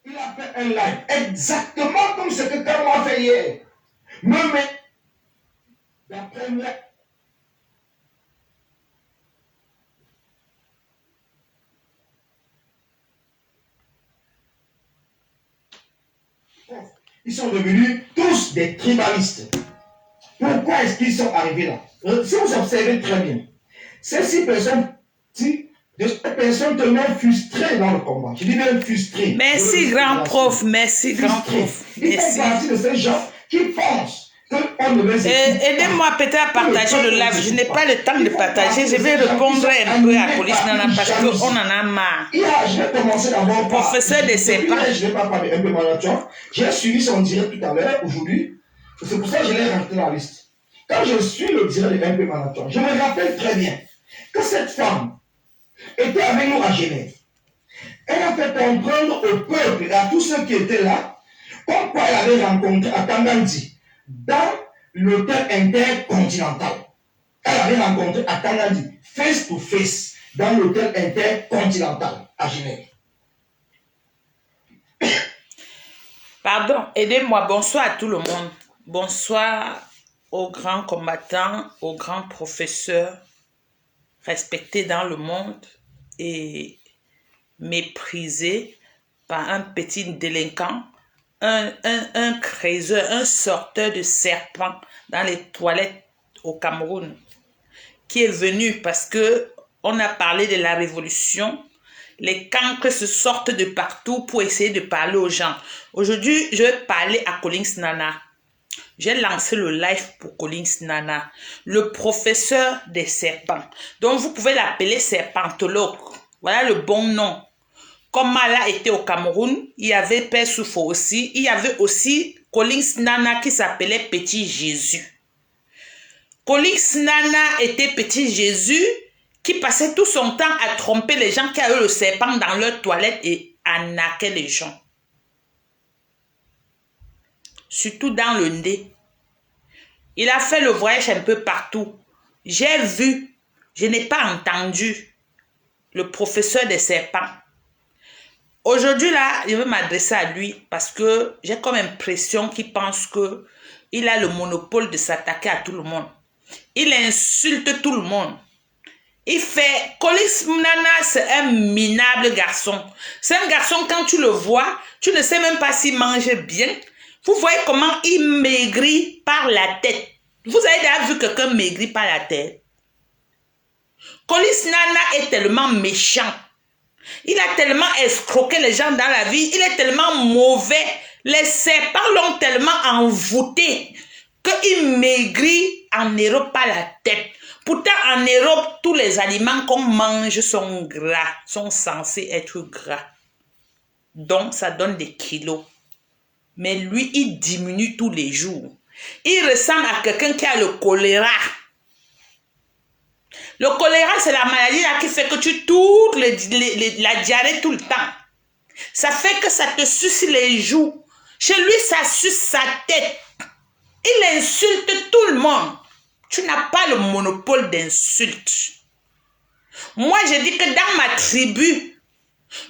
Il a fait un live exactement comme ce que Caro a fait hier. Me met la première. Ils sont devenus tous des tribalistes. Pourquoi est-ce qu'ils sont arrivés là? Si vous observez très bien, ces 6 personnes, deux personnes tellement frustrées dans le combat. Je dis bien frustrées. Merci, grand prof. Merci, grand prof. Ils font partie de ces gens qui pensent qu'on ne les écoute pas. Aidez-moi peut-être à partager le live. Je n'ai pas le temps de partager. Je vais répondre un peu à Police Nana parce qu'on en a marre. Je vais commencer d'abord par... Professeur de Serpent. Je ne vais pas parler un peu marathon. J'ai suivi son direct tout à l'heure, aujourd'hui. C'est pour ça que je l'ai rajouté dans la liste. Quand je suis le direct de MP Marathon, je me rappelle très bien que cette femme était avec nous à Genève. Elle a fait comprendre au peuple et à tous ceux qui étaient là pourquoi elle avait rencontré à Tangandi dans l'hôtel intercontinental. Elle avait rencontré à Tangandi, face to face, dans l'hôtel intercontinental à Genève. Pardon, aidez-moi. Bonsoir à tout le monde. Bonsoir aux grands combattants, aux grands professeurs respectés dans le monde et méprisés par un petit délinquant, un créiseur, un sorteur de serpent dans les toilettes au Cameroun, qui est venu parce que on a parlé de la révolution. Les cancres se sortent de partout pour essayer de parler aux gens. Aujourd'hui, je vais parler à Collins Nana. J'ai lancé le live pour Collins Nana, le professeur des serpents. Donc, vous pouvez l'appeler serpentologue. Voilà le bon nom. Comme Mala était au Cameroun, il y avait Père Soufo aussi. Il y avait aussi Collins Nana qui s'appelait Petit Jésus. Collins Nana était Petit Jésus qui passait tout son temps à tromper les gens qui avaient le serpent dans leur toilette et arnaquait les gens. Surtout dans le nez. Il a fait le voyage un peu partout. J'ai vu, je n'ai pas entendu le professeur des serpents. Aujourd'hui, là, je vais m'adresser à lui parce que j'ai comme impression qu'il pense qu'il a le monopole de s'attaquer à tout le monde. Il insulte tout le monde. Il fait... Collins Nana, c'est un minable garçon. C'est un garçon, quand tu le vois, tu ne sais même pas s'il mange bien. Vous voyez comment il maigrit par la tête. Vous avez déjà vu quelqu'un maigrir par la tête? Collins Nana est tellement méchant. Il a tellement escroqué les gens dans la vie. Il est tellement mauvais. Les serpents l'ont tellement envoûté qu'il maigrit en Europe par la tête. Pourtant, en Europe, tous les aliments qu'on mange sont gras, sont censés être gras. Donc, ça donne des kilos. Mais lui, il diminue tous les jours. Il ressemble à quelqu'un qui a le choléra. Le choléra, c'est la maladie là qui fait que tu tournes la diarrhée tout le temps. Ça fait que ça te suce les joues. Chez lui, ça suce sa tête. Il insulte tout le monde. Tu n'as pas le monopole d'insulte. Moi, je dis que dans ma tribu,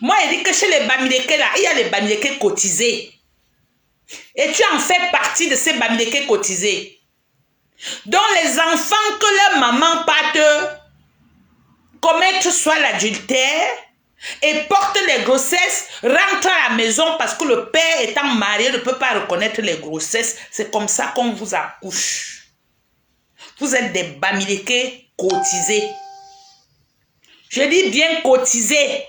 moi, je dis que chez les Bamileke là, il y a les Bamileke cotisés. Et tu en fais partie de ces Bamileke cotisés. Donc, les enfants que leur maman partent commettre soit l'adultère et portent les grossesses, rentrent à la maison parce que le père étant marié ne peut pas reconnaître les grossesses. C'est comme ça qu'on vous accouche. Vous êtes des Bamileke cotisés. Je dis bien cotisés.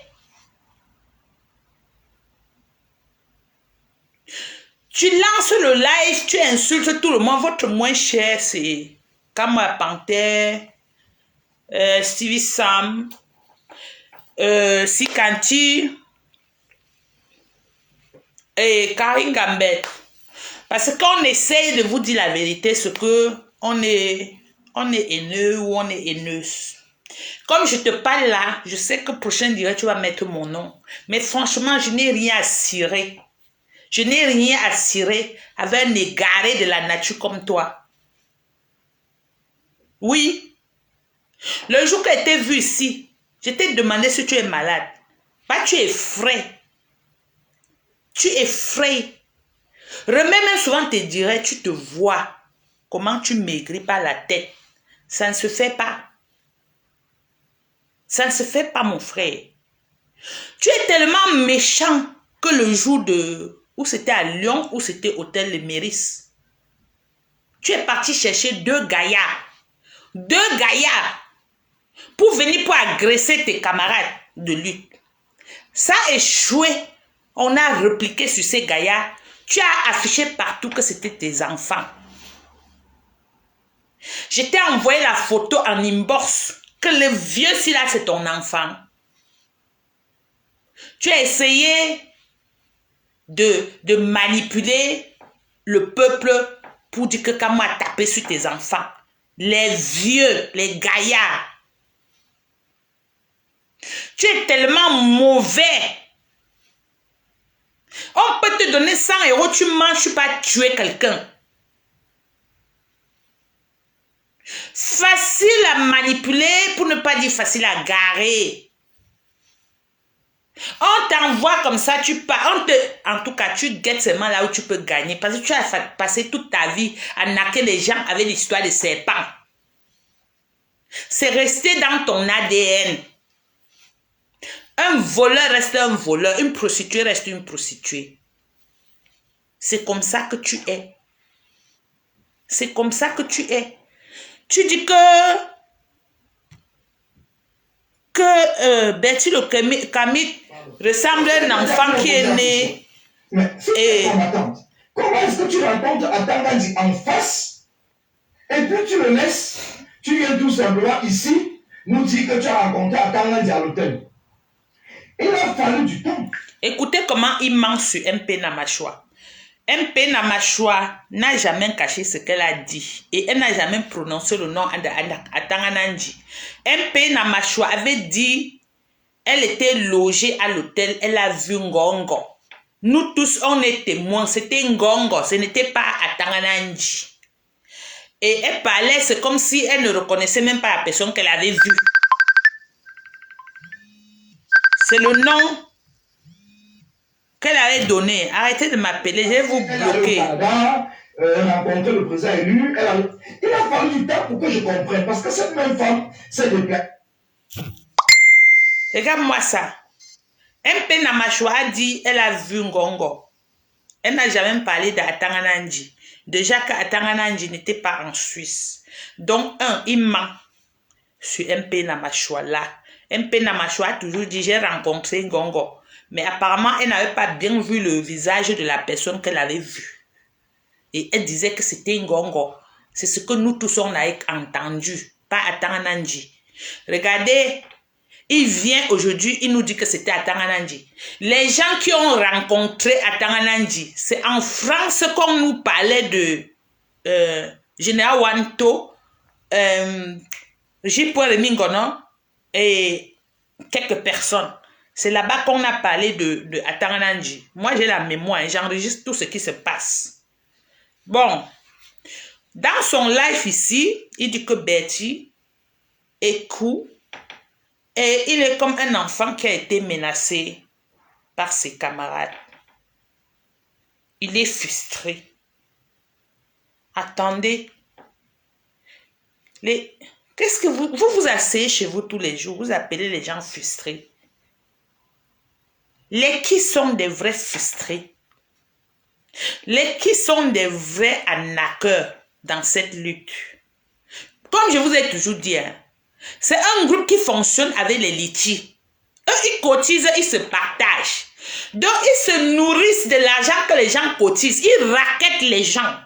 Tu lances le live, tu insultes tout le monde. Votre moins cher, c'est Kama Panthère, Stevie Sam, Sikanti et Karine Gambet. Parce qu'on essaye de vous dire la vérité, ce que on est haineux ou on est haineuse. Comme je te parle là, je sais que prochain direct, tu vas mettre mon nom. Mais franchement, je n'ai rien à cirer. Je n'ai rien à cirer avec un égaré de la nature comme toi. Oui. Le jour que tu étais vu ici, je t'ai demandé si tu es malade. Bah, tu es frais. Tu effraies. Remets-moi souvent te dirais, tu te vois. Comment tu maigris par la tête. Ça ne se fait pas. Ça ne se fait pas, mon frère. Tu es tellement méchant que le jour de... Où c'était à Lyon, où c'était hôtel Le Méris. Tu es parti chercher 2 gaillards. 2 gaillards. Pour venir pour agresser tes camarades de lutte. Ça a échoué. On a répliqué sur ces gaillards. Tu as affiché partout que c'était tes enfants. Je t'ai envoyé la photo en inbox. Que le vieux, si là, c'est ton enfant. Tu as essayé de manipuler le peuple pour dire que Kamou a tapé sur tes enfants. Les vieux, les gaillards. Tu es tellement mauvais. On peut te donner 100 €, tu manges, tu pas tuer quelqu'un. Facile à manipuler, pour ne pas dire facile à garer. On t'envoie comme ça, tu pars. En tout cas, tu guettes seulement là où tu peux gagner. Parce que tu as passé toute ta vie à naquer les gens avec l'histoire des serpents. C'est resté dans ton ADN. Un voleur reste un voleur. Une prostituée reste une prostituée. C'est comme ça que tu es. C'est comme ça que tu es. Tu dis que Betty le Camille ressemble à un enfant qui est né. Mais comment est-ce que tu rencontres Atangandi en face et puis tu le laisses, tu viens tout simplement ici nous dire que tu as rencontré Atangandi à l'hôtel. Il a fallu du temps. Écoutez comment il ment sur MP Namashwa. MP Namashwa n'a jamais caché ce qu'elle a dit et elle n'a jamais prononcé le nom d'Atanganandi. MP Namashwa avait dit, elle était logée à l'hôtel, elle a vu Ngongo. Nous tous, on est témoins, c'était Ngongo, ce n'était pas Atanganandi. Et elle parlait, c'est comme si elle ne reconnaissait même pas la personne qu'elle avait vue. C'est le nom qu'elle avait donné. Arrêtez de m'appeler, je vais vous bloquer. Rencontrer le président élu. Il a fallu du temps pour que je comprenne. Parce que cette même femme s'est déplacée. Regarde-moi ça. MP Namashwa a dit elle a vu Ngongo. Elle n'a jamais parlé d'Atanganandi. Déjà qu'Atanganandi n'était pas en Suisse. Donc, il ment sur MP Namashwa là. MP Namashwa a toujours dit j'ai rencontré Ngongo. Mais apparemment, elle n'avait pas bien vu le visage de la personne qu'elle avait vue. Et elle disait que c'était Ngongo. C'est ce que nous tous on a entendu. Pas Atanganandi. Regardez, il vient aujourd'hui, il nous dit que c'était Atanganandi. Les gens qui ont rencontré Atanganandi, c'est en France qu'on nous parlait de Général Wanto, J. Remingono et quelques personnes. C'est là-bas qu'on a parlé de Atanganandi. Moi, j'ai la mémoire, j'enregistre tout ce qui se passe. Bon, dans son live ici, il dit que Betty est cool et il est comme un enfant qui a été menacé par ses camarades. Il est frustré. Attendez. Qu'est-ce que vous asseyez chez vous tous les jours, vous appelez les gens frustrés. Les qui sont des vrais frustrés. Les qui sont des vrais arnaqueurs dans cette lutte. Comme je vous ai toujours dit, hein, c'est un groupe qui fonctionne avec les litiges. Eux, ils cotisent, ils se partagent. Donc, ils se nourrissent de l'argent que les gens cotisent. Ils raquettent les gens.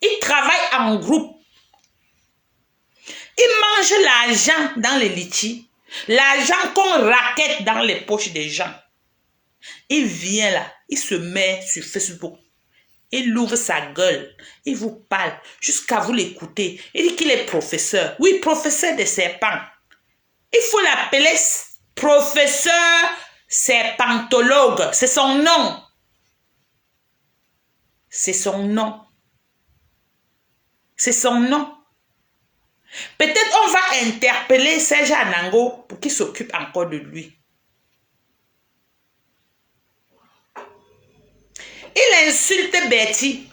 Ils travaillent en groupe. Ils mangent l'argent dans les litiges. L'argent qu'on raquette dans les poches des gens. Il vient là, il se met sur Facebook. Il ouvre sa gueule. Il vous parle jusqu'à vous l'écouter. Il dit qu'il est professeur. Oui, professeur des serpents. Il faut l'appeler professeur serpentologue. C'est son nom. C'est son nom. C'est son nom. Peut-être on va interpeller Serge Anango pour qu'il s'occupe encore de lui. Il insulte Betty.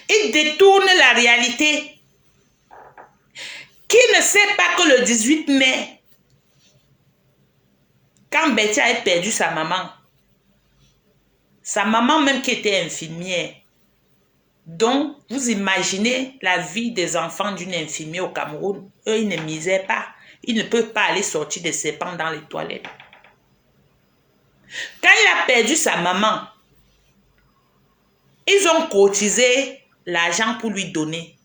Il détourne la réalité. Qui ne sait pas que le 18 mai, quand Betty a perdu sa maman même qui était infirmière, donc vous imaginez la vie des enfants d'une infirmière au Cameroun, eux ils ne misaient pas, ils ne peuvent pas aller sortir des serpents dans les toilettes. Quand il a perdu sa maman, ils ont cotisé l'argent pour lui donner.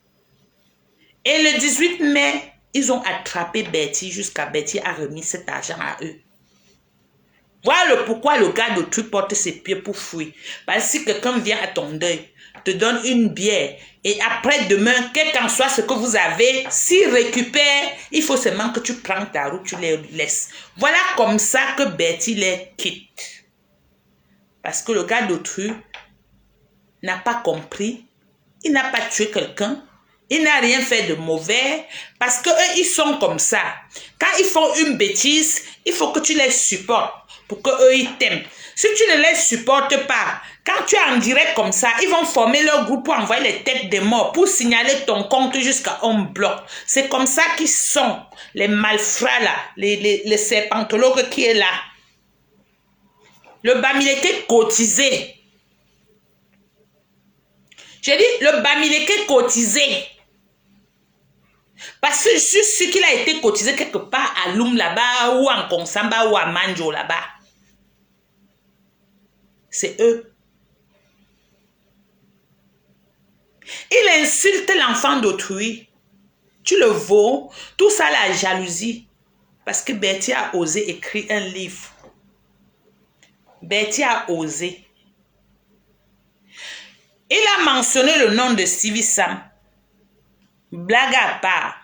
Et le 18 mai, ils ont attrapé Betty jusqu'à Betty a remis cet argent à eux. Voilà pourquoi le gars d'autrui porte ses pieds pour fuir. Parce que si quelqu'un vient à ton deuil, te donne une bière, et après demain, quel qu'en soit ce que vous avez, s'il récupère, il faut seulement que tu prends ta route, tu les laisses. Voilà comme ça que Betty les quitte. Parce que le gars d'autrui n'a pas compris, il n'a pas tué quelqu'un, il n'a rien fait de mauvais, parce que eux, ils sont comme ça. Quand ils font une bêtise, il faut que tu les supportes pour qu'eux, ils t'aiment. Si tu ne les supportes pas, quand tu es en direct comme ça, ils vont former leur groupe pour envoyer les têtes des morts, pour signaler ton compte jusqu'à un bloc. C'est comme ça qu'ils sont, les malfrats là, les serpentologues qui est là. Le Bamileke cotisé. J'ai dit, le Bamileke cotisé. Parce que je suis sûr qu'il a été cotisé quelque part à Loum là-bas, ou en Konsamba, ou à Manjo là-bas. C'est eux. Il insulte l'enfant d'autrui. Tu le vaux. Tout ça, la jalousie. Parce que Betty a osé écrire un livre. Betty a osé. Il a mentionné le nom de Stevie Sam. Blague à part.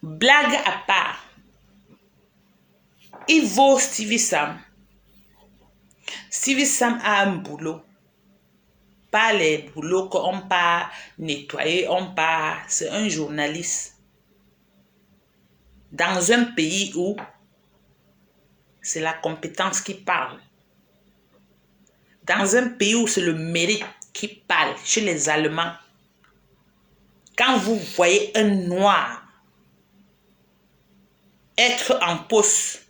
Blague à part. Il vaut Stevie Sam. Stevie Sam a un boulot. Pas les boulots qu'on part nettoyer, c'est un journaliste. Dans un pays où c'est la compétence qui parle. Dans un pays où c'est le mérite qui parle, chez les Allemands. Quand vous voyez un noir être en poste,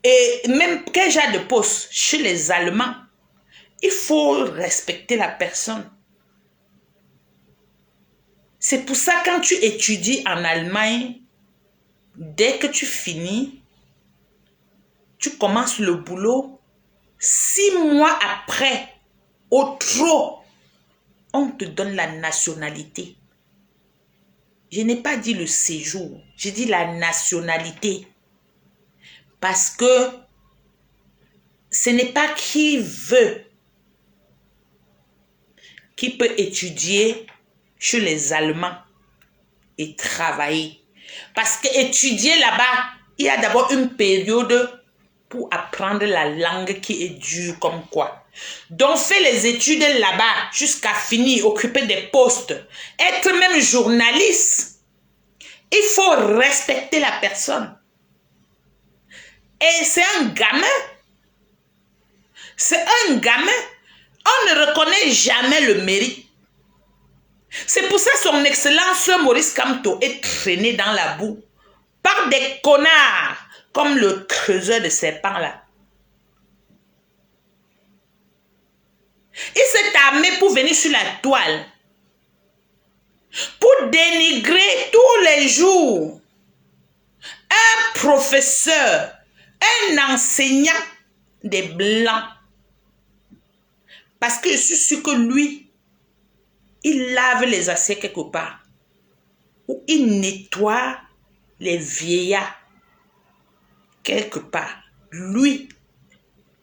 et même quel genre de poste chez les Allemands, il faut respecter la personne. C'est pour ça quand tu étudies en Allemagne, dès que tu finis, tu commences le boulot, 6 mois après, au trop, on te donne la nationalité. Je n'ai pas dit le séjour, j'ai dit la nationalité. Parce que ce n'est pas qui veut qui peut étudier chez les Allemands et travailler. Parce qu'étudier là-bas, il y a d'abord une période pour apprendre la langue qui est dure comme quoi. Donc, fais les études là-bas jusqu'à finir, occuper des postes, être même journaliste. Il faut respecter la personne. Et c'est un gamin. C'est un gamin. On ne reconnaît jamais le mérite. C'est pour ça que son excellence Maurice Kamto est traîné dans la boue par des connards comme le creuseur de serpents là. Il s'est armé pour venir sur la toile, pour dénigrer tous les jours un professeur, un enseignant des Blancs. Parce que je suis sûr que lui, il lave les assiettes quelque part. Ou il nettoie les vieillards quelque part. Lui,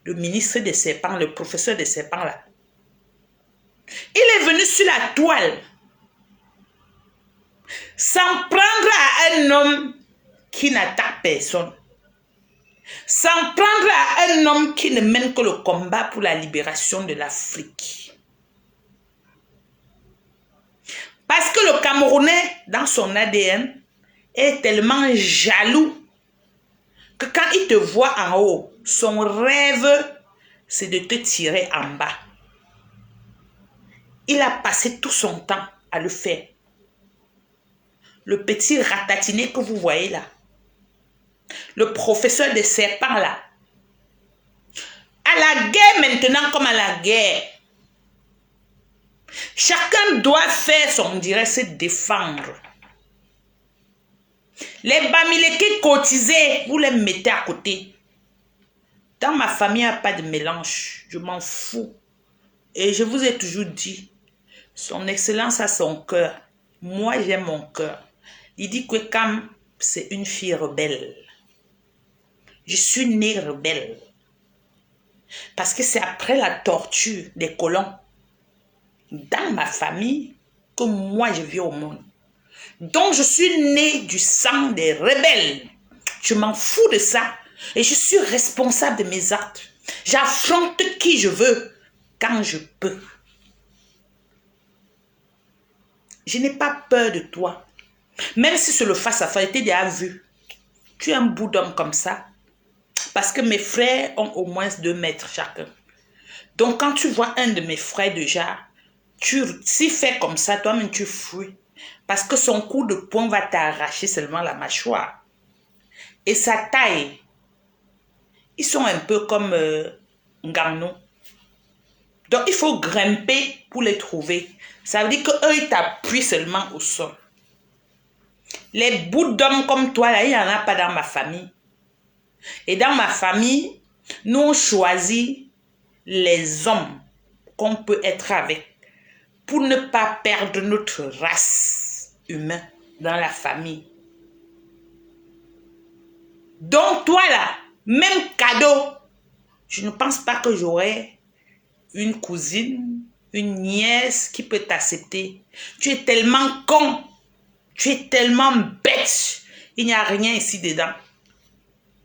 le ministre des serpents, le professeur des serpents là, il est venu sur la toile s'en prendre à un homme qui n'attaque personne. S'en prendre à un homme qui ne mène que le combat pour la libération de l'Afrique. Parce que le Camerounais, dans son ADN, est tellement jaloux que quand il te voit en haut, son rêve, c'est de te tirer en bas. Il a passé tout son temps à le faire. Le petit ratatiné que vous voyez là, le professeur des serpents là, à la guerre maintenant comme à la guerre, chacun doit faire son direct, se défendre. Les bamilekés cotisés, vous les mettez à côté. Dans ma famille, il n'y a pas de mélange. Je m'en fous. Et je vous ai toujours dit, son excellence a son cœur. Moi, j'ai mon cœur. Il dit que Kam, c'est une fille rebelle. Je suis née rebelle. Parce que c'est après la torture des colons, dans ma famille, que moi, je vis au monde. Donc, je suis née du sang des rebelles. Je m'en fous de ça. Et je suis responsable de mes actes. J'affronte qui je veux, quand je peux. Je n'ai pas peur de toi. Même si c'est le face-à-face, tu déjà vu. Tu es un bout d'homme comme ça. Parce que mes frères ont au moins 2 mètres chacun. Donc, quand tu vois un de mes frères déjà, s'il fait comme ça, toi-même tu fuis. Parce que son coup de poing va t'arracher seulement la mâchoire. Et sa taille, ils sont un peu comme Ngannou. Donc, il faut grimper pour les trouver. Ça veut dire qu'eux, ils t'appuient seulement au sol. Les bouts d'hommes comme toi, là, il n'y en a pas dans ma famille. Et dans ma famille, nous, on choisit les hommes qu'on peut être avec pour ne pas perdre notre race humaine dans la famille. Donc, toi, là, même cadeau, je ne pense pas que j'aurai une cousine, une nièce qui peut t'accepter. Tu es tellement con. Tu es tellement bête. Il n'y a rien ici dedans.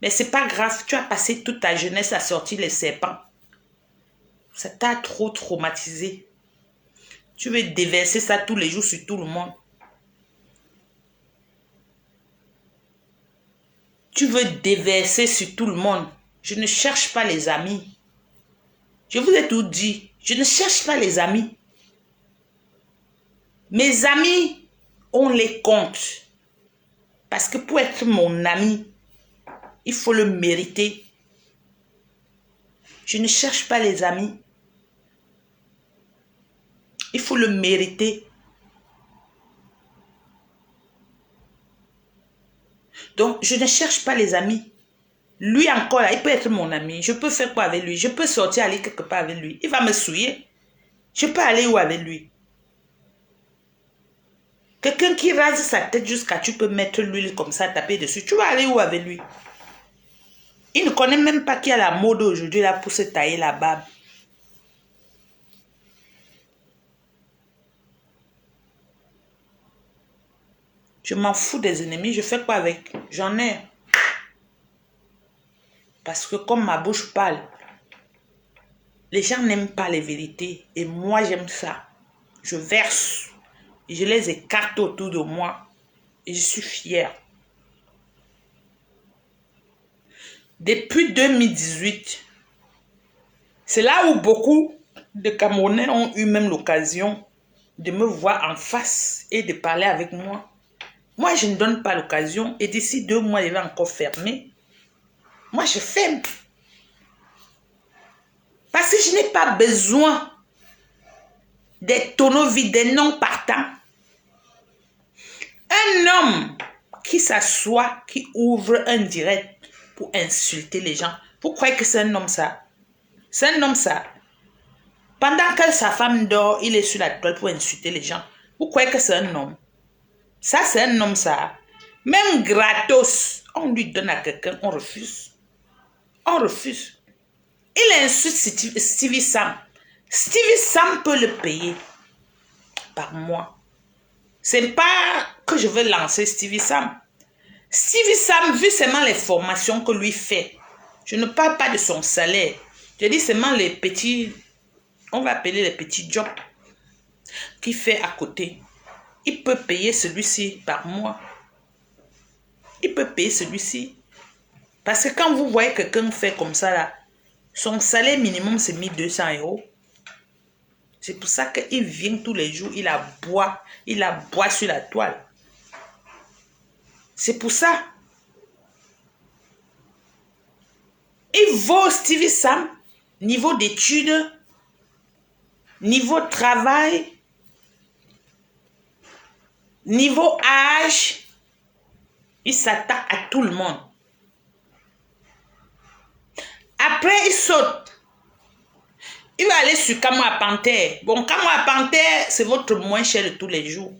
Mais c'est pas grave. Tu as passé toute ta jeunesse à sortir les serpents. Ça t'a trop traumatisé. Tu veux déverser ça tous les jours sur tout le monde. Tu veux déverser sur tout le monde. Je ne cherche pas les amis. Je vous ai tout dit. Je ne cherche pas les amis. Mes amis, on les compte. Parce que pour être mon ami, il faut le mériter. Je ne cherche pas les amis. Il faut le mériter. Donc, je ne cherche pas les amis. Lui encore, là, il peut être mon ami. Je peux faire quoi avec lui? Je peux sortir, aller quelque part avec lui. Il va me souiller. Je peux aller où avec lui? Quelqu'un qui rase sa tête jusqu'à tu peux mettre l'huile comme ça, taper dessus. Tu vas aller où avec lui? Il ne connaît même pas qu'il y a la mode aujourd'hui là pour se tailler la barbe. Je m'en fous des ennemis. Je fais quoi avec? J'en ai. Parce que comme ma bouche parle, les gens n'aiment pas les vérités. Et moi, j'aime ça. Je verse. Et je les écarte autour de moi. Et je suis fière. Depuis 2018, c'est là où beaucoup de Camerounais ont eu même l'occasion de me voir en face et de parler avec moi. Moi, je ne donne pas l'occasion. Et d'ici 2 mois, il va encore fermer. Moi, je ferme. Parce que je n'ai pas besoin des tonneaux vides, des non partants. Un homme qui s'assoit, qui ouvre un direct pour insulter les gens. Vous croyez que c'est un homme ça? C'est un homme ça. Pendant que sa femme dort, il est sur la toile pour insulter les gens. Vous croyez que c'est un homme? Ça, c'est un homme ça. Même gratos, on lui donne à quelqu'un, on refuse. On refuse. Il insulte Stevie Sam. Stevie Sam peut le payer par mois. C'est pas que je veux lancer Stevie Sam. Stevie Sam, vu seulement les formations que lui fait, je ne parle pas de son salaire. Je dis seulement les petits, on va appeler les petits jobs qu'il fait à côté. Il peut payer celui-ci par mois. Il peut payer celui-ci. Parce que quand vous voyez quelqu'un faire comme ça, là, son salaire minimum, c'est 1200 euros. C'est pour ça qu'il vient tous les jours, il aboie sur la toile. C'est pour ça. Il vaut Stevie Sam, niveau d'études, niveau travail, niveau âge, il s'attaque à tout le monde. Après, il saute. Il va aller sur Camo à Panthère. Bon, Camo à Panthère, c'est votre moins cher de tous les jours.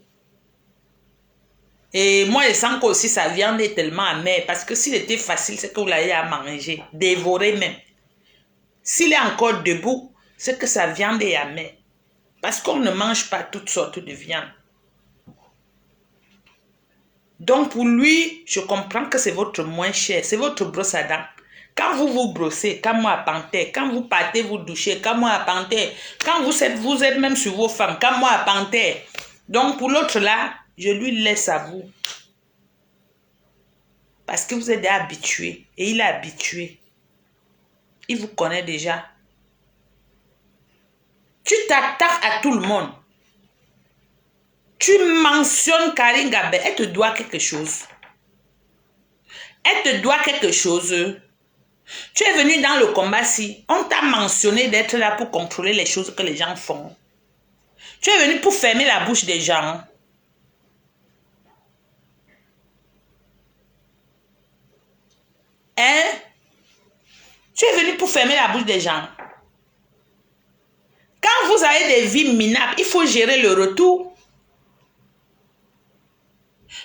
Et moi, je sens qu'aussi sa viande est tellement amère. Parce que s'il était facile, c'est que vous l'avez à manger. Dévorer même. S'il est encore debout, c'est que sa viande est amère. Parce qu'on ne mange pas toutes sortes de viande. Donc pour lui, je comprends que c'est votre moins cher. C'est votre brosse à dents. Quand vous vous brossez, quand moi à Panthère, quand vous partez vous doucher, quand moi à Panthère, quand vous êtes même sur vos femmes, quand moi à Panthère. Donc pour l'autre là, je lui laisse à vous. Parce que vous êtes habitué. Et il est habitué. Il vous connaît déjà. Tu t'attaques à tout le monde. Tu mentionnes Karine Gabé. Elle te doit quelque chose. Elle te doit quelque chose. Tu es venu dans le combat-ci. On t'a mentionné d'être là pour contrôler les choses que les gens font. Tu es venu pour fermer la bouche des gens. Hein? Tu es venu pour fermer la bouche des gens. Quand vous avez des vies minables, il faut gérer le retour.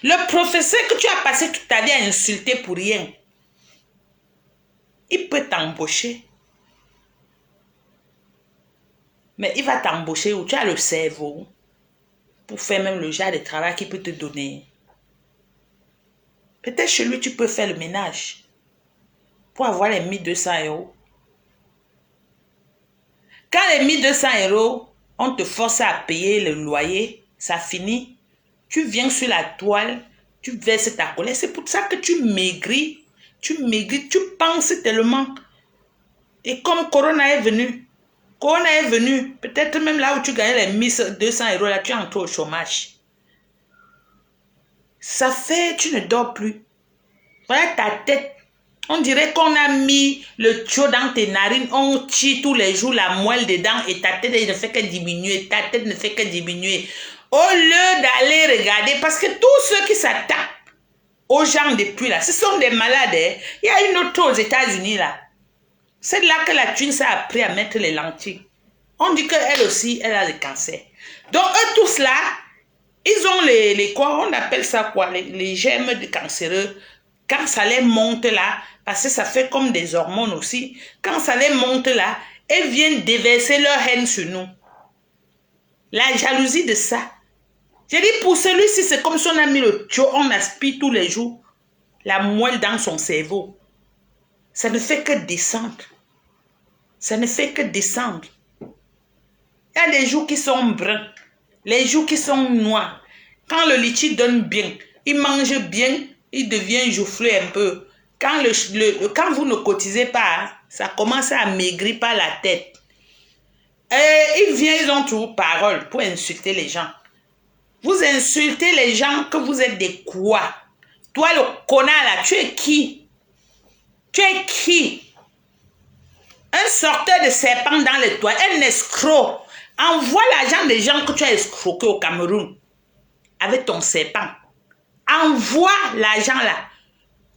Le professeur que tu as passé toute ta vie à insulter pour rien, il peut t'embaucher. Mais il va t'embaucher où tu as le cerveau pour faire même le genre de travail qu'il peut te donner. Peut-être chez lui, tu peux faire le ménage pour avoir les 1200 euros. Quand les 1200 euros, on te force à payer le loyer, ça finit. Tu viens sur la toile, tu verses ta colère. C'est pour ça que tu maigris, tu penses tellement. Et comme Corona est venu, peut-être même là où tu gagnais les 1200 euros, là, tu es entré au chômage. Ça fait, tu ne dors plus. Voilà ta tête. On dirait qu'on a mis le tuyau dans tes narines, on tire tous les jours la moelle dedans et ta tête ne fait que diminuer. Au lieu d'aller regarder, parce que tous ceux qui s'attaquent aux gens depuis là, ce sont des malades. Hein. Il y a une autre aux États-Unis là. C'est là que la thune s'est appris à mettre les lentilles. On dit qu'elle aussi, elle a le cancer. Donc eux tous là, ils ont les quoi, on appelle ça quoi, les germes de cancéreux. Quand ça les monte là, parce que ça fait comme des hormones aussi, quand ça les monte là, elles viennent déverser leur haine sur nous. La jalousie de ça. J'ai dit pour celui-ci, c'est comme si on a mis le tuyau, on aspire tous les jours la moelle dans son cerveau. Ça ne fait que descendre. Ça ne fait que descendre. Il y a des jours qui sont bruns, les jours qui sont noirs. Quand le litchi donne bien, il mange bien, il devient joufflu un peu. Quand vous ne cotisez pas, ça commence à maigrir par la tête. Et ils ont toujours parole pour insulter les gens. Vous insultez les gens que vous êtes des quoi? Toi, le connard là, tu es qui? Tu es qui? Un sorteur de serpent dans les toits, un escroc. Envoie l'argent des gens que tu as escroqué au Cameroun avec ton serpent. Envoie l'argent là.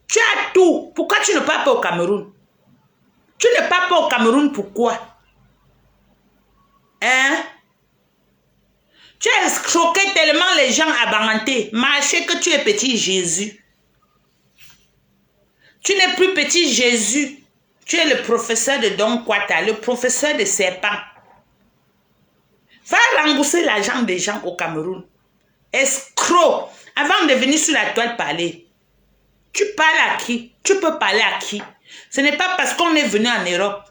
Tu as tout. Pourquoi tu ne pars pas au Cameroun? Tu ne pars pas au Cameroun, pourquoi? Hein? Tu as escroqué tellement les gens abandonnés. Marcher que tu es petit Jésus. Tu n'es plus petit Jésus. Tu es le professeur de Don Quata, le professeur de serpent. Va rembourser l'argent des gens au Cameroun. Escroc. Avant de venir sur la toile parler. Tu parles à qui? Tu peux parler à qui? Ce n'est pas parce qu'on est venu en Europe.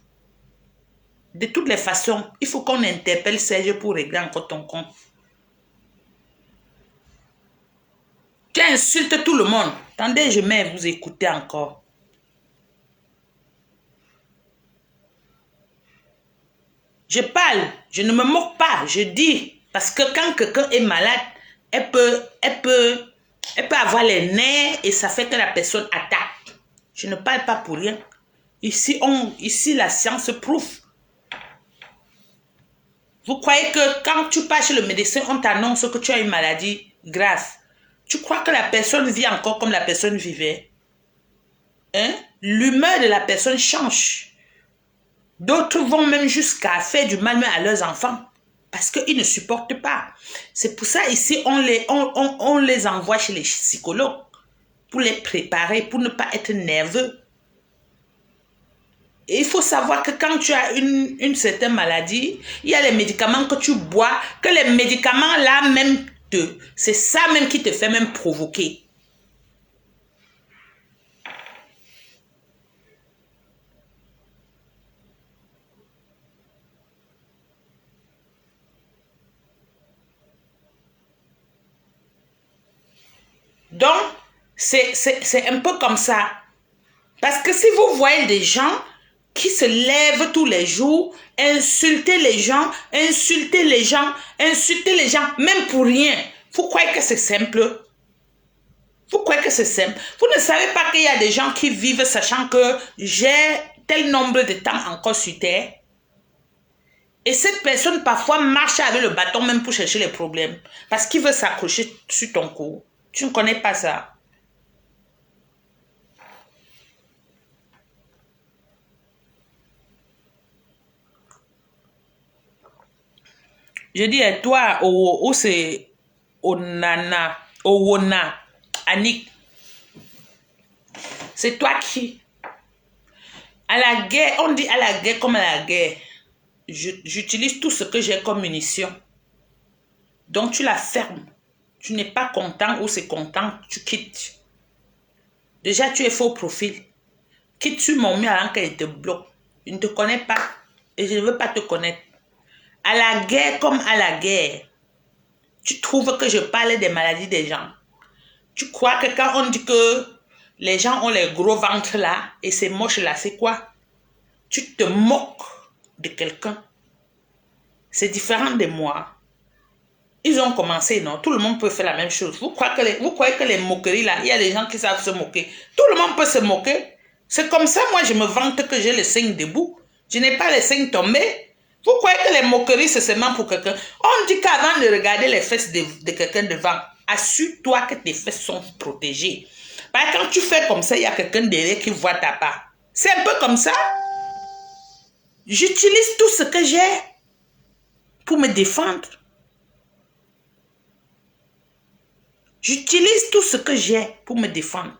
De toutes les façons, il faut qu'on interpelle Serge pour régler encore ton compte. Tu insultes tout le monde. Attendez, je mets vous écouter encore. Je parle, je ne me moque pas, je dis. Parce que quand quelqu'un est malade, elle peut avoir les nerfs et ça fait que la personne attaque. Je ne parle pas pour rien. Ici la science prouve. Vous croyez que quand tu pars chez le médecin, on t'annonce que tu as une maladie grave. Tu crois que la personne vit encore comme la personne vivait? Hein? L'humeur de la personne change. D'autres vont même jusqu'à faire du mal à leurs enfants. Parce qu'ils ne supportent pas. C'est pour ça ici, on les envoie chez les psychologues. Pour les préparer, pour ne pas être nerveux. Et il faut savoir que quand tu as une certaine maladie, il y a les médicaments que tu bois, que les médicaments là même, c'est ça même qui te fait même provoquer. Donc, c'est un peu comme ça. Parce que si vous voyez des gens qui se lèvent tous les jours, insulter les gens, même pour rien. Vous croyez que c'est simple? Vous croyez que c'est simple? Vous ne savez pas qu'il y a des gens qui vivent sachant que j'ai tel nombre de temps encore sur terre? Et cette personne parfois marche avec le bâton même pour chercher les problèmes. Parce qu'il veut s'accrocher sur ton cou. Tu ne connais pas ça. Je dis à toi, c'est Onana, Owona, Annick. C'est toi qui, à la guerre, on dit à la guerre comme à la guerre. J'utilise tout ce que j'ai comme munition. Donc tu la fermes. Tu n'es pas content ou c'est content, tu quittes. Déjà, tu es faux profil. Quitte sur mon mur avant qu'elle te bloque. Je ne te connais pas et je ne veux pas te connaître. À la guerre comme à la guerre, tu trouves que je parle des maladies des gens. Tu crois que quand on dit que les gens ont les gros ventres là et c'est moche là, c'est quoi? Tu te moques de quelqu'un. C'est différent de moi. Ils ont commencé, non? Tout le monde peut faire la même chose. Vous croyez que les moqueries là, il y a des gens qui savent se moquer. Tout le monde peut se moquer. C'est comme ça, moi, je me vante que j'ai les seins debout. Je n'ai pas les seins tombés. Vous croyez que les moqueries, c'est seulement pour quelqu'un? On dit qu'avant de regarder les fesses de quelqu'un devant, assure-toi que tes fesses sont protégées. Parce que quand tu fais comme ça, il y a quelqu'un derrière qui voit ta part. C'est un peu comme ça. J'utilise tout ce que j'ai pour me défendre. J'utilise tout ce que j'ai pour me défendre.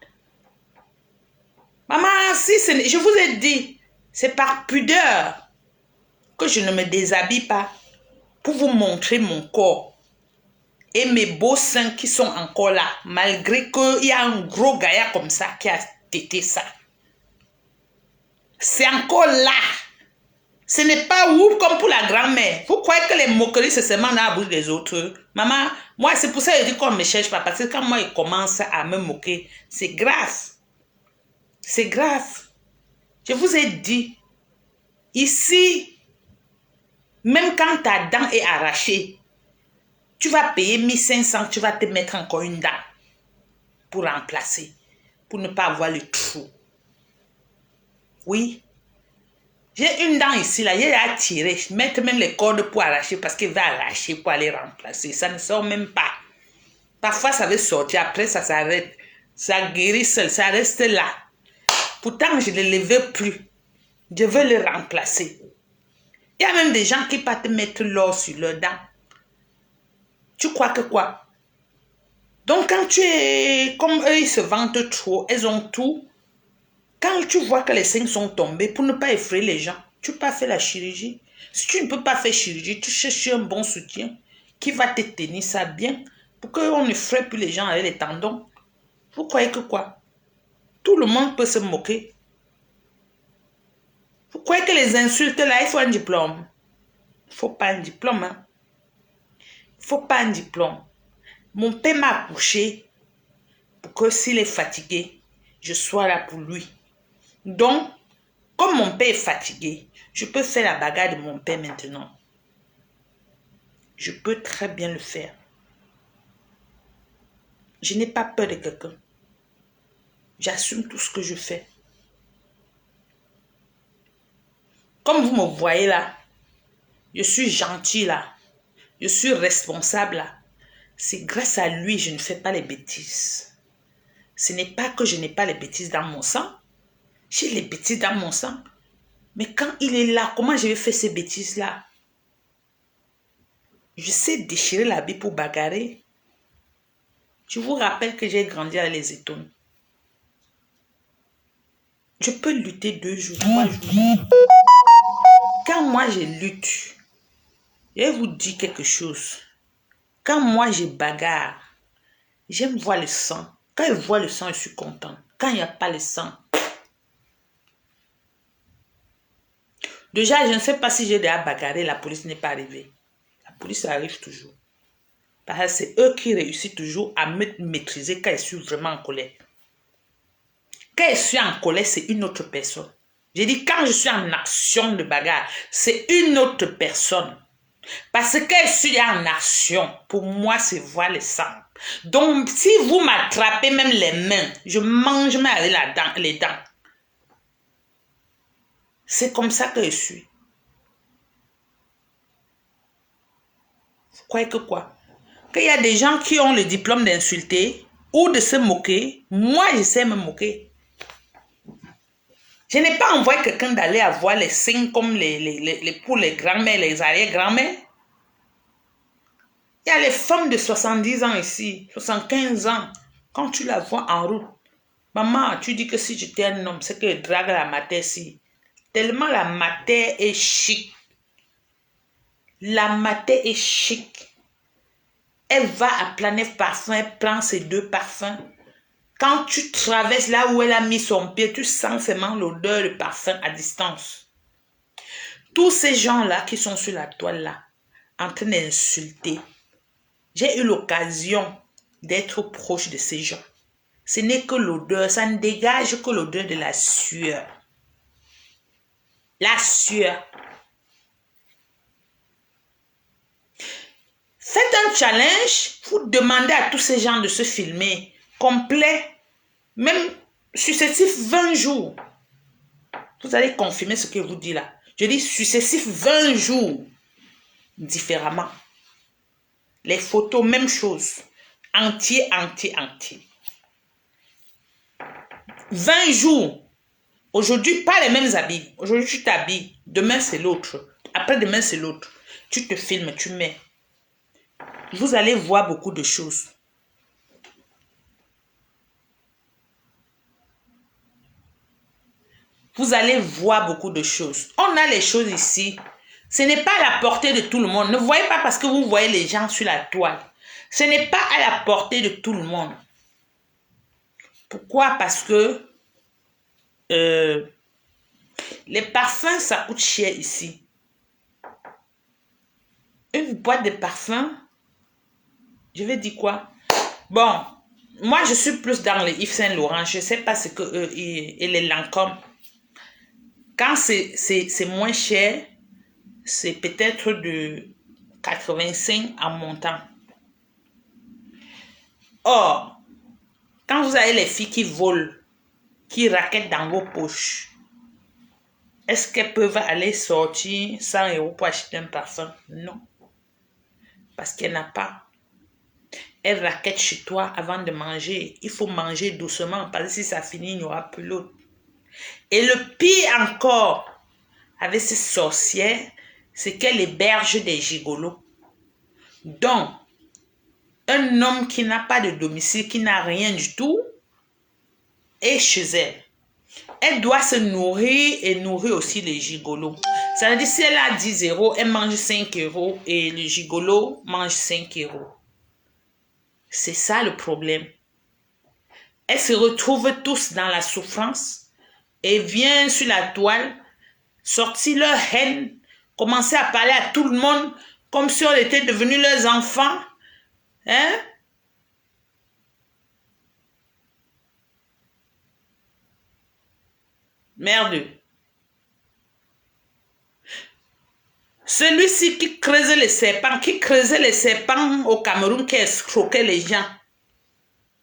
Maman, si je vous ai dit, c'est par pudeur que je ne me déshabille pas pour vous montrer mon corps et mes beaux seins qui sont encore là, malgré qu'il y a un gros gaillard comme ça qui a tété ça. C'est encore là. Ce n'est pas ouf comme pour la grand-mère. Vous croyez que les moqueries, c'est seulement dans la bouche des autres? Maman, moi, c'est pour ça que je dis qu'on ne me cherche pas. Parce que quand moi, ils commencent à me moquer, c'est grave. C'est grave. Je vous ai dit, ici, même quand ta dent est arrachée, tu vas payer 1500, tu vas te mettre encore une dent pour remplacer, pour ne pas avoir le trou. Oui. J'ai une dent ici, là, j'ai à tirer, mettre même les cordes pour arracher parce qu'il va arracher pour aller remplacer. Ça ne sort même pas. Parfois, ça va sortir, après ça s'arrête. Ça guérit seul, ça reste là. Pourtant, je ne le veux plus. Je veux le remplacer. Il y a même des gens qui partent mettre l'or sur leurs dents. Tu crois que quoi? Donc, quand tu es comme eux, ils se vantent trop, elles ont tout. Quand tu vois que les seins sont tombés, pour ne pas effrayer les gens, tu peux pas faire la chirurgie. Si tu ne peux pas faire chirurgie, tu cherches un bon soutien qui va te tenir ça bien pour qu'on ne frappe plus les gens avec les tendons. Vous croyez que quoi? Tout le monde peut se moquer. Vous croyez que les insultes là, il faut un diplôme? Il ne faut pas un diplôme. Hein? Il ne faut pas un diplôme. Mon père m'a accouché pour que s'il est fatigué, je sois là pour lui. Donc, Comme mon père est fatigué, je peux faire la bagarre de mon père maintenant. Je peux très bien le faire. Je n'ai pas peur de quelqu'un. J'assume tout ce que je fais. Comme vous me voyez là, je suis gentil là. Je suis responsable là. C'est grâce à lui que je ne fais pas les bêtises. Ce n'est pas que je n'ai pas les bêtises dans mon sang. J'ai les bêtises dans mon sang. Mais quand il est là, comment je vais faire ces bêtises-là? Je sais déchirer l'habit pour bagarrer. Je vous rappelle que j'ai grandi à les étonnes. Je peux lutter 2 jours, 3 jours. Quand moi je lutte, je vais vous dire quelque chose. Quand moi je bagarre, j'aime voir le sang. Quand je vois le sang, je suis content. Quand il n'y a pas le sang, déjà, je ne sais pas si j'ai déjà bagarré, la police n'est pas arrivée. La police arrive toujours. Parce que c'est eux qui réussissent toujours à me maîtriser quand je suis vraiment en colère. Quand je suis en colère, c'est une autre personne. J'ai dit, quand je suis en action de bagarre, c'est une autre personne. Parce que je suis en action, pour moi, c'est voir le sang. Donc, si vous m'attrapez même les mains, je mange même avec les dents. C'est comme ça que je suis. Vous croyez que quoi? Qu'il y a des gens qui ont le diplôme d'insulter ou de se moquer. Moi, je sais me moquer. Je n'ai pas envoyé quelqu'un d'aller avoir les signes comme pour les grands-mères, les arrière-grands-mères. Il y a les femmes de 70 ans ici, 75 ans. Quand tu la vois en route, maman, tu dis que si j'étais un homme, c'est que je drague la matière ici. Tellement la matière est chic. La matière est chic. Elle va à Planète Parfum, elle prend ses 2 parfums. Quand tu traverses là où elle a mis son pied, tu sens seulement l'odeur de parfum à distance. Tous ces gens-là qui sont sur la toile là, en train d'insulter, j'ai eu l'occasion d'être proche de ces gens. Ce n'est que l'odeur, ça ne dégage que l'odeur de la sueur. La sueur. Faites un challenge, vous demandez à tous ces gens de se filmer complet, même successif 20 jours. Vous allez confirmer ce que je vous dis là. Je dis successif 20 jours différemment. Les photos, même chose. Entier. 20 jours. Aujourd'hui, pas les mêmes habits. Aujourd'hui, tu t'habilles. Demain, c'est l'autre. Après-demain, c'est l'autre. Tu te filmes, tu mets. Vous allez voir beaucoup de choses. Vous allez voir beaucoup de choses. On a les choses ici. Ce n'est pas à la portée de tout le monde. Ne voyez pas parce que vous voyez les gens sur la toile. Ce n'est pas à la portée de tout le monde. Pourquoi? Parce que les parfums, ça coûte cher ici. Une boîte de parfums, je vais dire quoi? Bon, moi je suis plus dans les Yves Saint Laurent. Je ne sais pas ce que et les Lancôme. Quand c'est moins cher, c'est peut-être de 85 en montant. Or, quand vous avez les filles qui volent, qui raquettent dans vos poches, est-ce qu'elles peuvent aller sortir 100 € pour acheter un parfum? Non. Parce qu'elle n'a pas. Elle raquette chez toi avant de manger. Il faut manger doucement parce que si ça finit, il n'y aura plus l'autre. Et le pire encore, avec ces sorcières, c'est qu'elle héberge des gigolos. Donc, un homme qui n'a pas de domicile, qui n'a rien du tout, est chez elle. Elle doit se nourrir et nourrir aussi les gigolos. Ça veut dire si elle a 10 €, elle mange 5 € et le gigolo mange 5 €. C'est ça le problème. Elles se retrouvent tous dans la souffrance et viennent sur la toile, sortir leur haine, commencer à parler à tout le monde comme si on était devenus leurs enfants. Hein? Merde. Celui-ci qui creusait les serpents au Cameroun, qui escroquait les gens.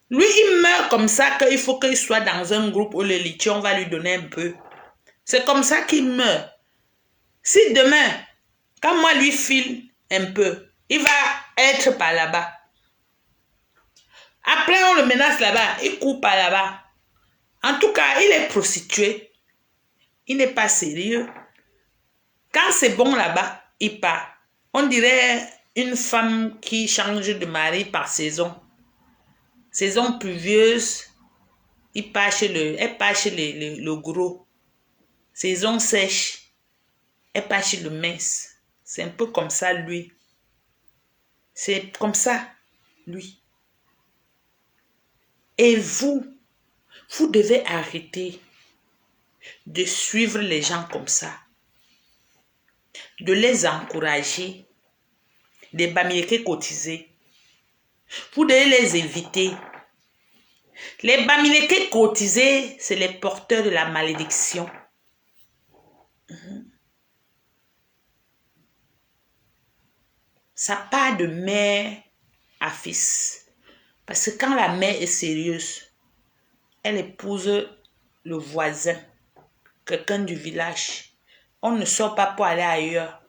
Lui, il meurt comme ça qu'il faut qu'il soit dans un groupe où le lithium va lui donner un peu. C'est comme ça qu'il meurt. Si demain, quand moi lui file un peu, il va être par là-bas. Après, on le menace là-bas, il court par là-bas. En tout cas, il est prostitué. Il n'est pas sérieux. Quand c'est bon là-bas, il part. On dirait une femme qui change de mari par saison. Saison pluvieuse, elle part chez le gros. Saison sèche, elle part chez le mince. C'est un peu comme ça, lui. C'est comme ça, lui. Et vous devez arrêter de suivre les gens comme ça, de les encourager, de bamileke cotiser. Vous devez les éviter. Les bamileke cotisés, c'est les porteurs de la malédiction. Ça part de mère à fils. Parce que quand la mère est sérieuse, elle épouse le voisin, quelqu'un du village. On ne sort pas pour aller ailleurs.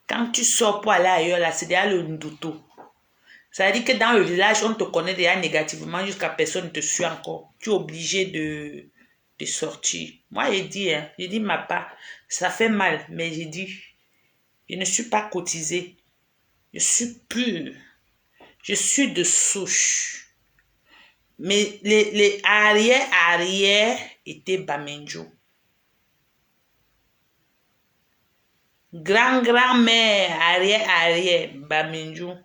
Quand tu sors pour aller ailleurs, là, c'est déjà le ndouto. Ça veut dire que dans le village, on te connaît déjà négativement jusqu'à personne ne te suit encore. Tu es obligé de sortir. Moi, j'ai dit ma part, ça fait mal, mais j'ai dit, je ne suis pas cotisée. Je suis pure. Je suis de souche. Mais les arrière étaient Bamenjo. Grand-grand-mère, arrière, Bamenjo.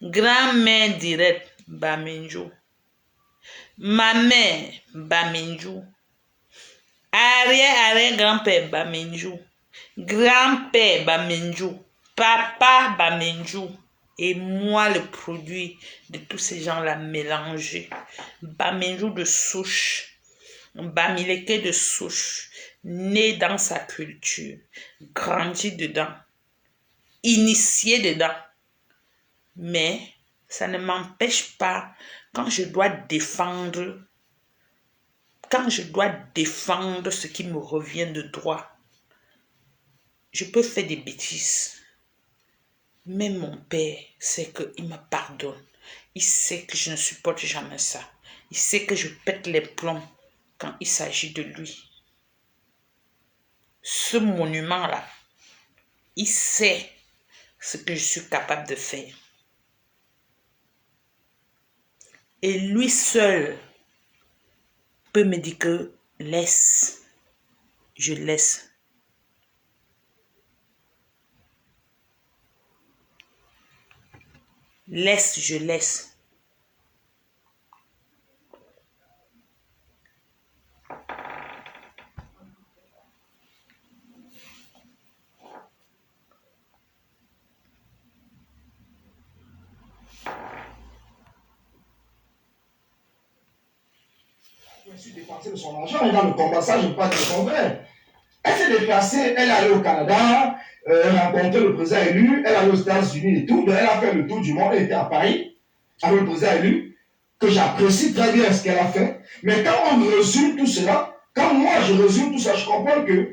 Grand-mère direct, Bamenjo. Ma mère, Bamenjo. Arrière-grand-père, Bamenjo. Grand-père, Bamenjo. Papa, Bamenjo. Et moi, le produit de tous ces gens-là mélangés. Bamenjo de souche. Bamileke de souche. Né dans sa culture. Grandi dedans. Initié dedans. Mais ça ne m'empêche pas, quand je dois défendre ce qui me revient de droit, je peux faire des bêtises. Mais mon père sait qu'il me pardonne. Il sait que je ne supporte jamais ça. Il sait que je pète les plombs quand il s'agit de lui. Ce monument-là, il sait ce que je suis capable de faire. Et lui seul peut me dire que laisse, je laisse. Laisse, je laisse. Elle s'est dépensée de son argent et dans le combat, ça, je ne peux pas dire le contraire. Elle s'est déplacée, elle est allée au Canada, rencontrer le président élu, elle est allée aux États-Unis et tout, donc elle a fait le tour du monde, elle était à Paris, avec le président élu, que j'apprécie très bien ce qu'elle a fait. Mais quand on résume tout cela, quand moi je résume tout ça, je comprends que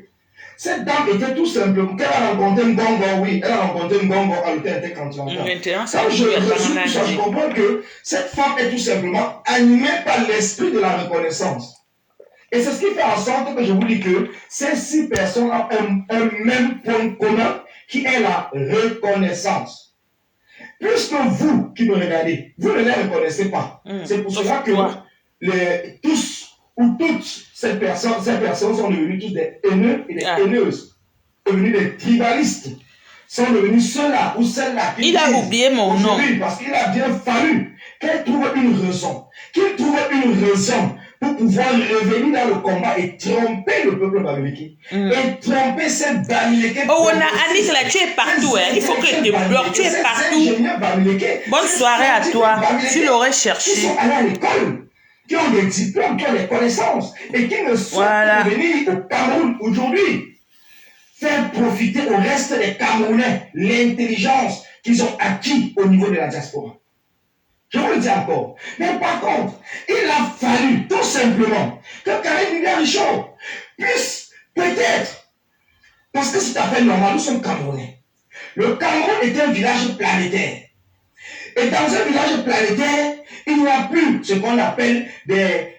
cette dame était tout simplement, qu'elle a rencontré Ngongo, oui, elle a rencontré Ngongo à l'hôtel intercontinental. Quand je résume tout ça, je comprends que cette femme est tout simplement animée par l'esprit de la reconnaissance. Et c'est ce qui fait en sorte que je vous dis que ces 6 personnes ont un même point commun qui est la reconnaissance. Puisque vous qui me regardez, vous ne les reconnaissez pas. C'est pour cela que tous ou toutes ces personnes sont devenues tous des haineux et des haineuses, devenus des tribalistes, sont devenus ceux-là ou celles-là qui... Il a oublié mon nom. Parce qu'il a bien fallu qu'elle trouve une raison, pour pouvoir revenir dans le combat et tromper le peuple bamileke. Et tromper ces bamileke. Oh, on a Annick là, tu es partout, hein. Il faut que tu te bloques, tu es partout. Bonne soirée à toi, tu l'aurais cherché. Qui sont allés à l'école, qui ont des diplômes, qui ont des connaissances, et qui ne souhaitent pas venir au Cameroun aujourd'hui. faire profiter au reste des Camerounais l'intelligence qu'ils ont acquis au niveau de la diaspora. Je vous le dis encore. Mais par contre, il a fallu tout simplement que Karim Bibian-Richard puisse peut-être, parce que c'est à peine normal, nous sommes Camerounais. Le Cameroun est un village planétaire. Et dans un village planétaire, il n'y a plus ce qu'on appelle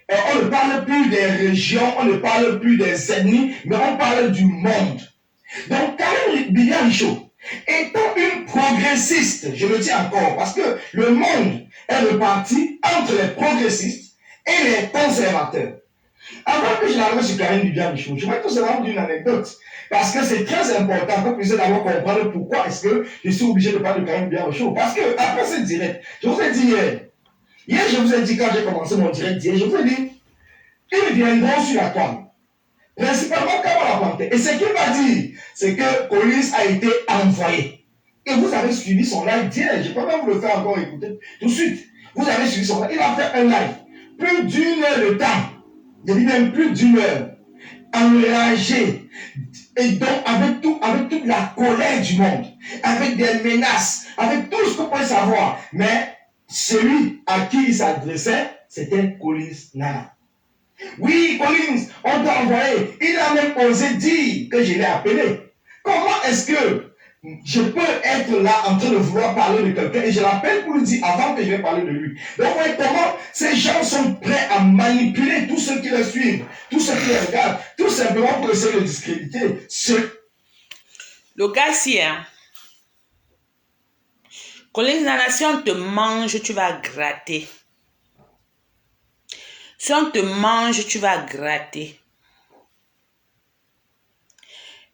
on ne parle plus des régions, on ne parle plus des ethnies, mais on parle du monde. Donc, Karim Bibian-Richard, étant une progressiste, je le dis encore, parce que le monde est reparti entre les progressistes et les conservateurs. Avant que je n'arrive sur Karim Bibian-Richard, je vais tout simplement d'une anecdote. Parce que c'est très important que vous puissiez d'abord comprendre pourquoi est-ce que je suis obligé de parler de Karim Bibian-Richard. Parce que après ce direct, je vous ai dit hier je vous ai dit quand j'ai commencé mon direct hier, je vous ai dit, ils viendront sur la toile. Principalement quand on l'a planté. Et ce qu'il m'a dit, c'est que Collins a été envoyé. Et vous avez suivi son live hier. Je peux même vous le faire encore écouter tout de suite. Vous avez suivi son live. Il a fait un live. Plus d'une heure de temps. Je dis même plus d'une heure. Enragé. Et donc, avec toute la colère du monde, avec des menaces, avec tout ce que vous pouvez savoir. Mais celui à qui il s'adressait, c'était Collins Nana. Oui, Collins, on t'a envoyé. Il a même osé dire que je l'ai appelé. Comment est-ce que je peux être là en train de vouloir parler de quelqu'un et je l'appelle pour lui dire avant que je vais parler de lui. Donc, vous voyez comment ces gens sont prêts à manipuler tous ceux qui les suivent, tous ceux qui les regardent, tout simplement pour essayer de discréditer Le gars, si, hein. Collins Nana, si on te mange, tu vas gratter. Si on te mange, tu vas gratter.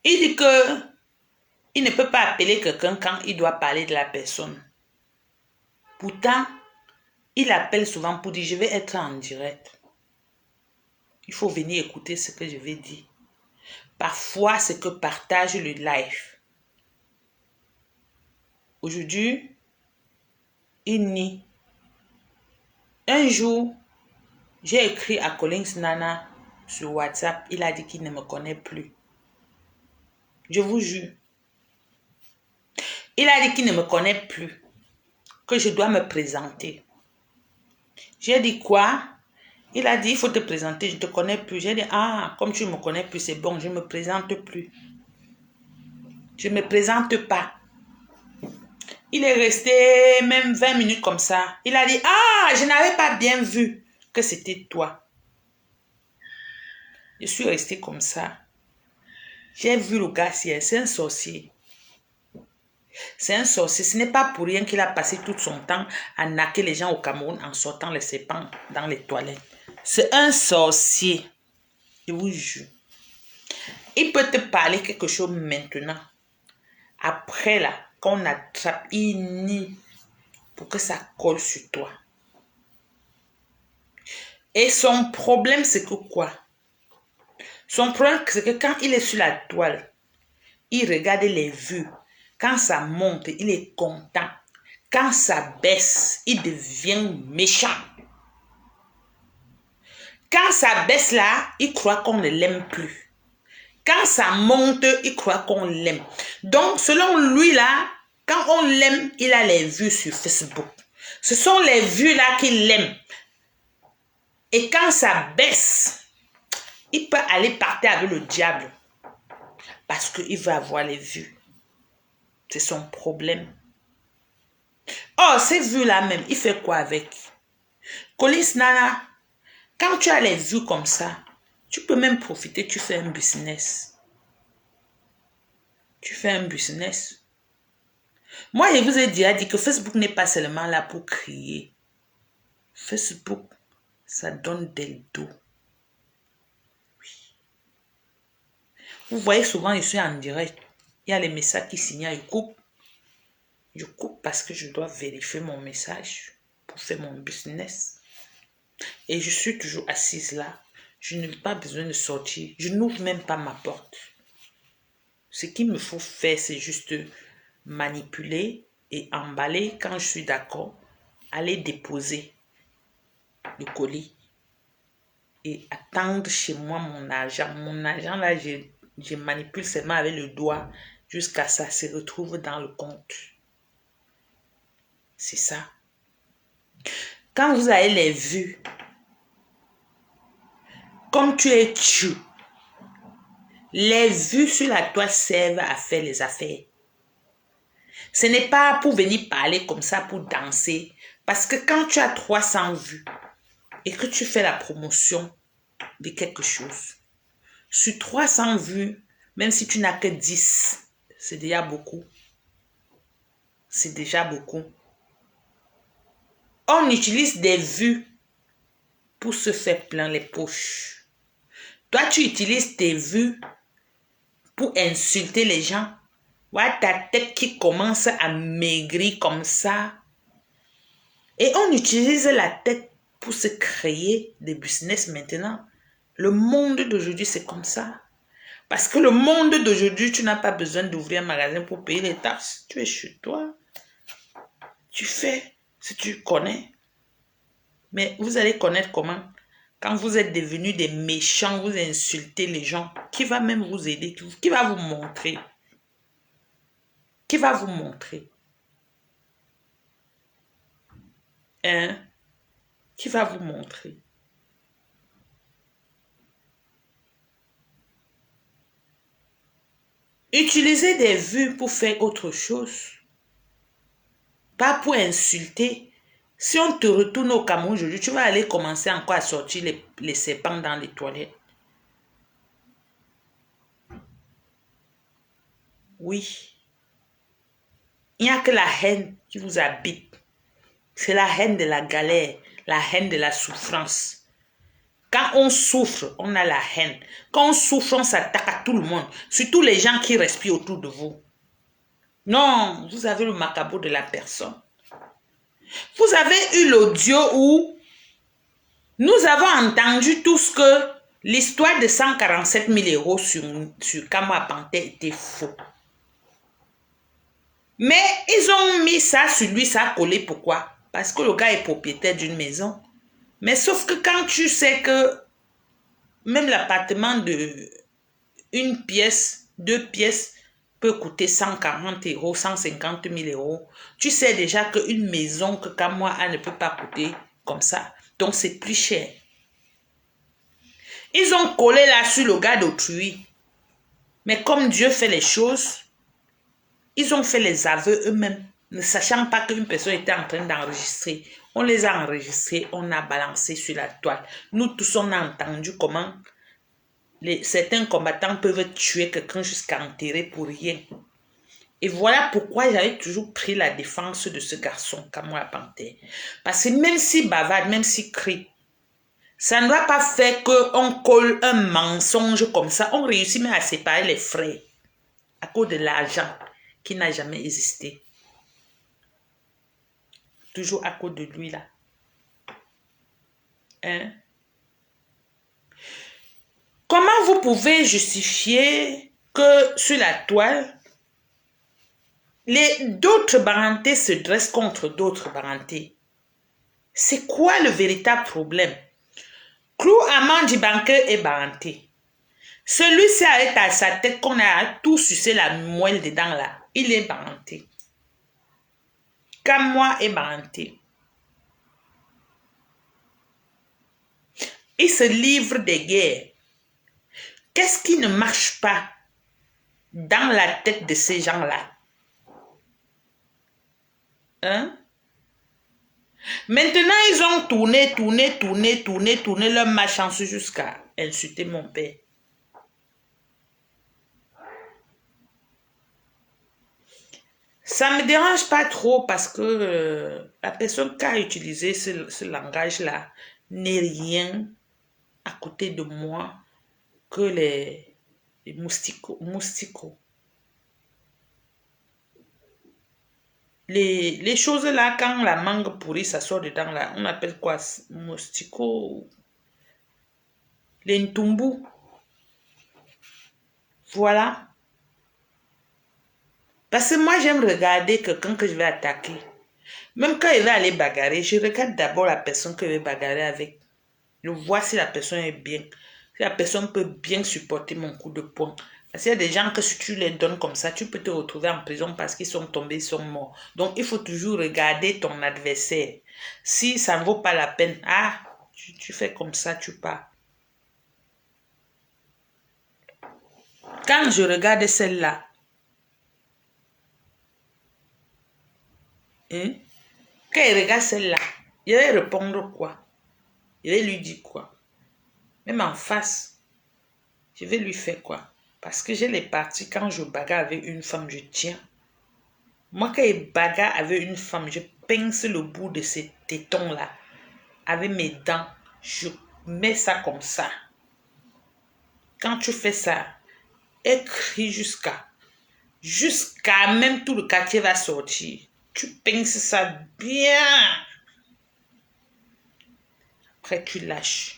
Il dit que il ne peut pas appeler quelqu'un quand il doit parler de la personne. Pourtant, il appelle souvent pour dire, je vais être en direct. Il faut venir écouter ce que je vais dire. Parfois, c'est que partage le live. Aujourd'hui, il nie. Un jour, j'ai écrit à Collins Nana sur WhatsApp. Il a dit qu'il ne me connaît plus. Je vous jure. Il a dit qu'il ne me connaît plus. Que je dois me présenter. J'ai dit quoi? Il a dit, il faut te présenter, je ne te connais plus. J'ai dit, ah, comme tu ne me connais plus, c'est bon, je ne me présente plus. Je ne me présente pas. Il est resté même 20 minutes comme ça. Il a dit, ah, je n'avais pas bien vu que c'était toi. Je suis resté comme ça. J'ai vu le gars, c'est un sorcier. C'est un sorcier. Ce n'est pas pour rien qu'il a passé tout son temps à naquer les gens au Cameroun en sortant les serpents dans les toilettes. C'est un sorcier. Je vous jure. Il peut te parler quelque chose maintenant. Après là, quand on attrape, il nie pour que ça colle sur toi. Et son problème, c'est que quoi? Son problème, c'est que quand il est sur la toile, il regarde les vues. Quand ça monte, il est content. Quand ça baisse, il devient méchant. Quand ça baisse là, il croit qu'on ne l'aime plus. Quand ça monte, il croit qu'on l'aime. Donc, selon lui là, quand on l'aime, il a les vues sur Facebook. Ce sont les vues là qu'il aime. Et quand ça baisse, il peut aller partir avec le diable. Parce qu'il veut avoir les vues. C'est son problème. Oh, ces vues-là même, il fait quoi avec? Collins Nana, quand tu as les vues comme ça, tu peux même profiter, tu fais un business. Tu fais un business. Moi, je vous ai déjà dit que Facebook n'est pas seulement là pour crier. Facebook, ça donne des dos. Oui. Vous voyez souvent, je suis en direct. Il y a les messages qui signalent, je coupe. Je coupe parce que je dois vérifier mon message pour faire mon business. Et je suis toujours assise là. Je n'ai pas besoin de sortir. Je n'ouvre même pas ma porte. Ce qu'il me faut faire, c'est juste manipuler et emballer quand je suis d'accord. Aller déposer le colis. Et attendre chez moi mon argent. Mon argent là, je manipule seulement avec le doigt jusqu'à ça se retrouve dans le compte. C'est ça. Quand vous avez les vues, comme tu es tu, les vues sur la toile servent à faire les affaires. Ce n'est pas pour venir parler comme ça, pour danser. Parce que quand tu as 300 vues et que tu fais la promotion de quelque chose, sur 300 vues, même si tu n'as que 10, c'est déjà beaucoup. C'est déjà beaucoup. On utilise des vues pour se faire plein les poches. Toi, tu utilises tes vues pour insulter les gens. Voilà ta tête qui commence à maigrir comme ça. Et on utilise la tête pour se créer des business maintenant. Le monde d'aujourd'hui, c'est comme ça. Parce que le monde d'aujourd'hui, tu n'as pas besoin d'ouvrir un magasin pour payer les taxes. Tu es chez toi. Tu fais si tu connais. Mais vous allez connaître comment? Quand vous êtes devenus des méchants, vous insultez les gens. Qui va même vous aider? Qui va vous montrer? Qui va vous montrer? Hein? Qui va vous montrer? Utilisez des vues pour faire autre chose. Pas pour insulter. Si on te retourne au Cameroun aujourd'hui, tu vas aller commencer encore à sortir les serpents dans les toilettes. Oui. Il n'y a que la haine qui vous habite. C'est la haine de la galère, la haine de la souffrance. Quand on souffre, on a la haine. Quand on souffre, on s'attaque à tout le monde. Surtout les gens qui respirent autour de vous. Non, vous avez le macabre de la personne. Vous avez eu l'audio où nous avons entendu tous que l'histoire de 147 000 € sur Kamwa Panté était faux. Mais ils ont mis ça sur lui, ça a collé. Pourquoi? Parce que le gars est propriétaire d'une maison. Mais sauf que quand tu sais que même l'appartement de une pièce, 2 pièces peut coûter 140 €, 150 000 €, tu sais déjà qu'une maison que Kamwa a ne peut pas coûter comme ça. Donc c'est plus cher. Ils ont collé là sur le gars d'autrui. Mais comme Dieu fait les choses, ils ont fait les aveux eux-mêmes, ne sachant pas qu'une personne était en train d'enregistrer. On les a enregistrés, on a balancé sur la toile. Nous tous, on a entendu comment certains combattants peuvent tuer quelqu'un jusqu'à enterrer pour rien. Et voilà pourquoi j'avais toujours pris la défense de ce garçon, Kamwa Panté. Parce que même s'il bavarde, même s'il crie, ça ne doit pas faire qu'on colle un mensonge comme ça. On réussit même à séparer les frères à cause de l'argent qui n'a jamais existé. Toujours à cause de lui là. Hein? Comment vous pouvez justifier que sur la toile, d'autres barantés se dressent contre d'autres barantés? C'est quoi le véritable problème? Clou Amandi Banquer est baranté. Celui-ci avec à sa tête qu'on a tout sucé la moelle dedans là, il est baranté. Kamwa est baranté. Il se livre des guerres. Qu'est-ce qui ne marche pas dans la tête de ces gens-là? Hein? Maintenant, ils ont tourné leur malchance jusqu'à insulter mon père. Ça ne me dérange pas trop parce que la personne qui a utilisé ce langage-là n'est rien à côté de moi que les mousticots. Les choses là, quand la mangue pourrie, ça sort dedans là, on appelle quoi? Mousticots. Les ntumbu. Voilà. Parce que moi, j'aime regarder quelqu'un que je vais attaquer. Même quand il va aller bagarrer, je regarde d'abord la personne que je vais bagarrer avec. Je vois si la personne est bien. Si la personne peut bien supporter mon coup de poing. Parce qu'il y a des gens que si tu les donnes comme ça, tu peux te retrouver en prison parce qu'ils sont tombés, ils sont morts. Donc, il faut toujours regarder ton adversaire. Si ça ne vaut pas la peine, tu fais comme ça, tu pars. Quand je regarde celle-là, hein, quand il regarde celle-là, je vais répondre quoi? Je vais lui dire quoi? Même en face, je vais lui faire quoi? Parce que j'ai les parties, quand je bagarre avec une femme, je tiens. Moi, quand je bagarre avec une femme, je pince le bout de ces tétons-là. Avec mes dents, je mets ça comme ça. Quand tu fais ça, elle crie jusqu'à même tout le quartier va sortir. Tu pinces ça bien. Après, tu lâches.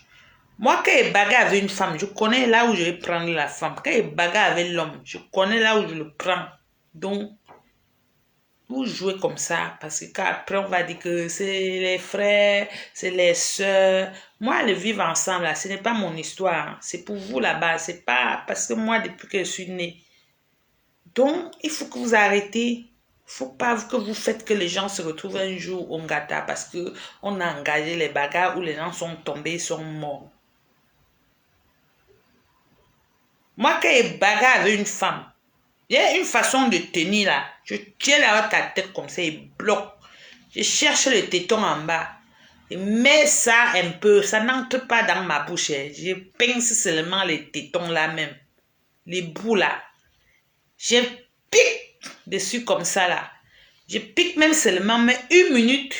Moi, quand je bagarre avec une femme, je connais là où je vais prendre la femme. Quand je bagarre avec l'homme, je connais là où je le prends. Donc, vous jouez comme ça, parce qu'après, on va dire que c'est les frères, c'est les sœurs. Moi, le vivre ensemble, là, ce n'est pas mon histoire. C'est pour vous là-bas. C'est pas parce que moi, depuis que je suis née. Donc, il faut que vous arrêtez. Il ne faut pas que vous faites que les gens se retrouvent un jour au Ngata parce qu'on a engagé les bagarres où les gens sont tombés, sont morts. Moi, quand je bagarre avec une femme, il y a une façon de tenir là. Je tiens la tête comme ça et bloque. Je cherche le téton en bas. Je mets ça un peu. Ça n'entre pas dans ma bouche. Je pince seulement les tétons là même. Les bouts là. Je pique dessus comme ça là. Je pique même seulement, mais 1 minute,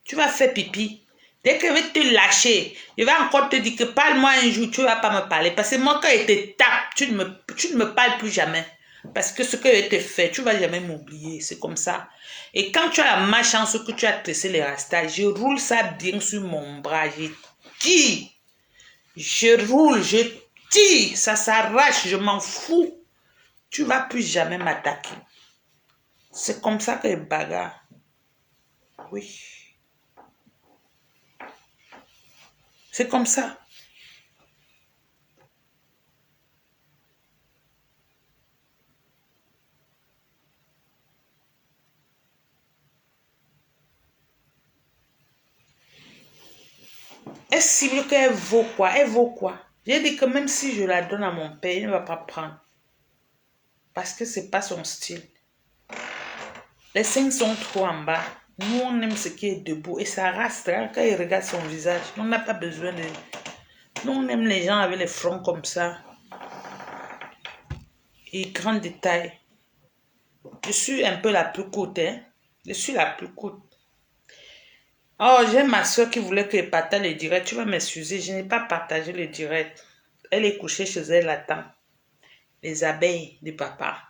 tu vas faire pipi. Dès que je vais te lâcher, je vais encore te dire que parle-moi un jour, tu ne vas pas me parler. Parce que moi, quand je te tape, tu ne me parles plus jamais. Parce que ce que je te fais, tu ne vas jamais m'oublier. C'est comme ça. Et quand tu as la malchance que tu as tressé les rastas, je roule ça bien sur mon bras. Je tire. Je roule, je tire. Ça s'arrache, je m'en fous. Tu ne vas plus jamais m'attaquer. C'est comme ça que les bagarres. Oui. C'est comme ça. Elle cible qu'elle vaut quoi? Elle vaut quoi? J'ai dit que même si je la donne à mon père, il ne va pas prendre. Parce que ce n'est pas son style. Les seins sont trop en bas. Nous, on aime ce qui est debout. Et ça reste. Hein, quand il regarde son visage, on n'a pas besoin de... Nous, on aime les gens avec les fronts comme ça. Et grand détail. Je suis un peu la plus courte. Hein? Je suis la plus courte. Oh, j'ai ma soeur qui voulait que je partage le direct. Tu vas m'excuser, je n'ai pas partagé le direct. Elle est couchée chez elle, attend. Les abeilles du papa.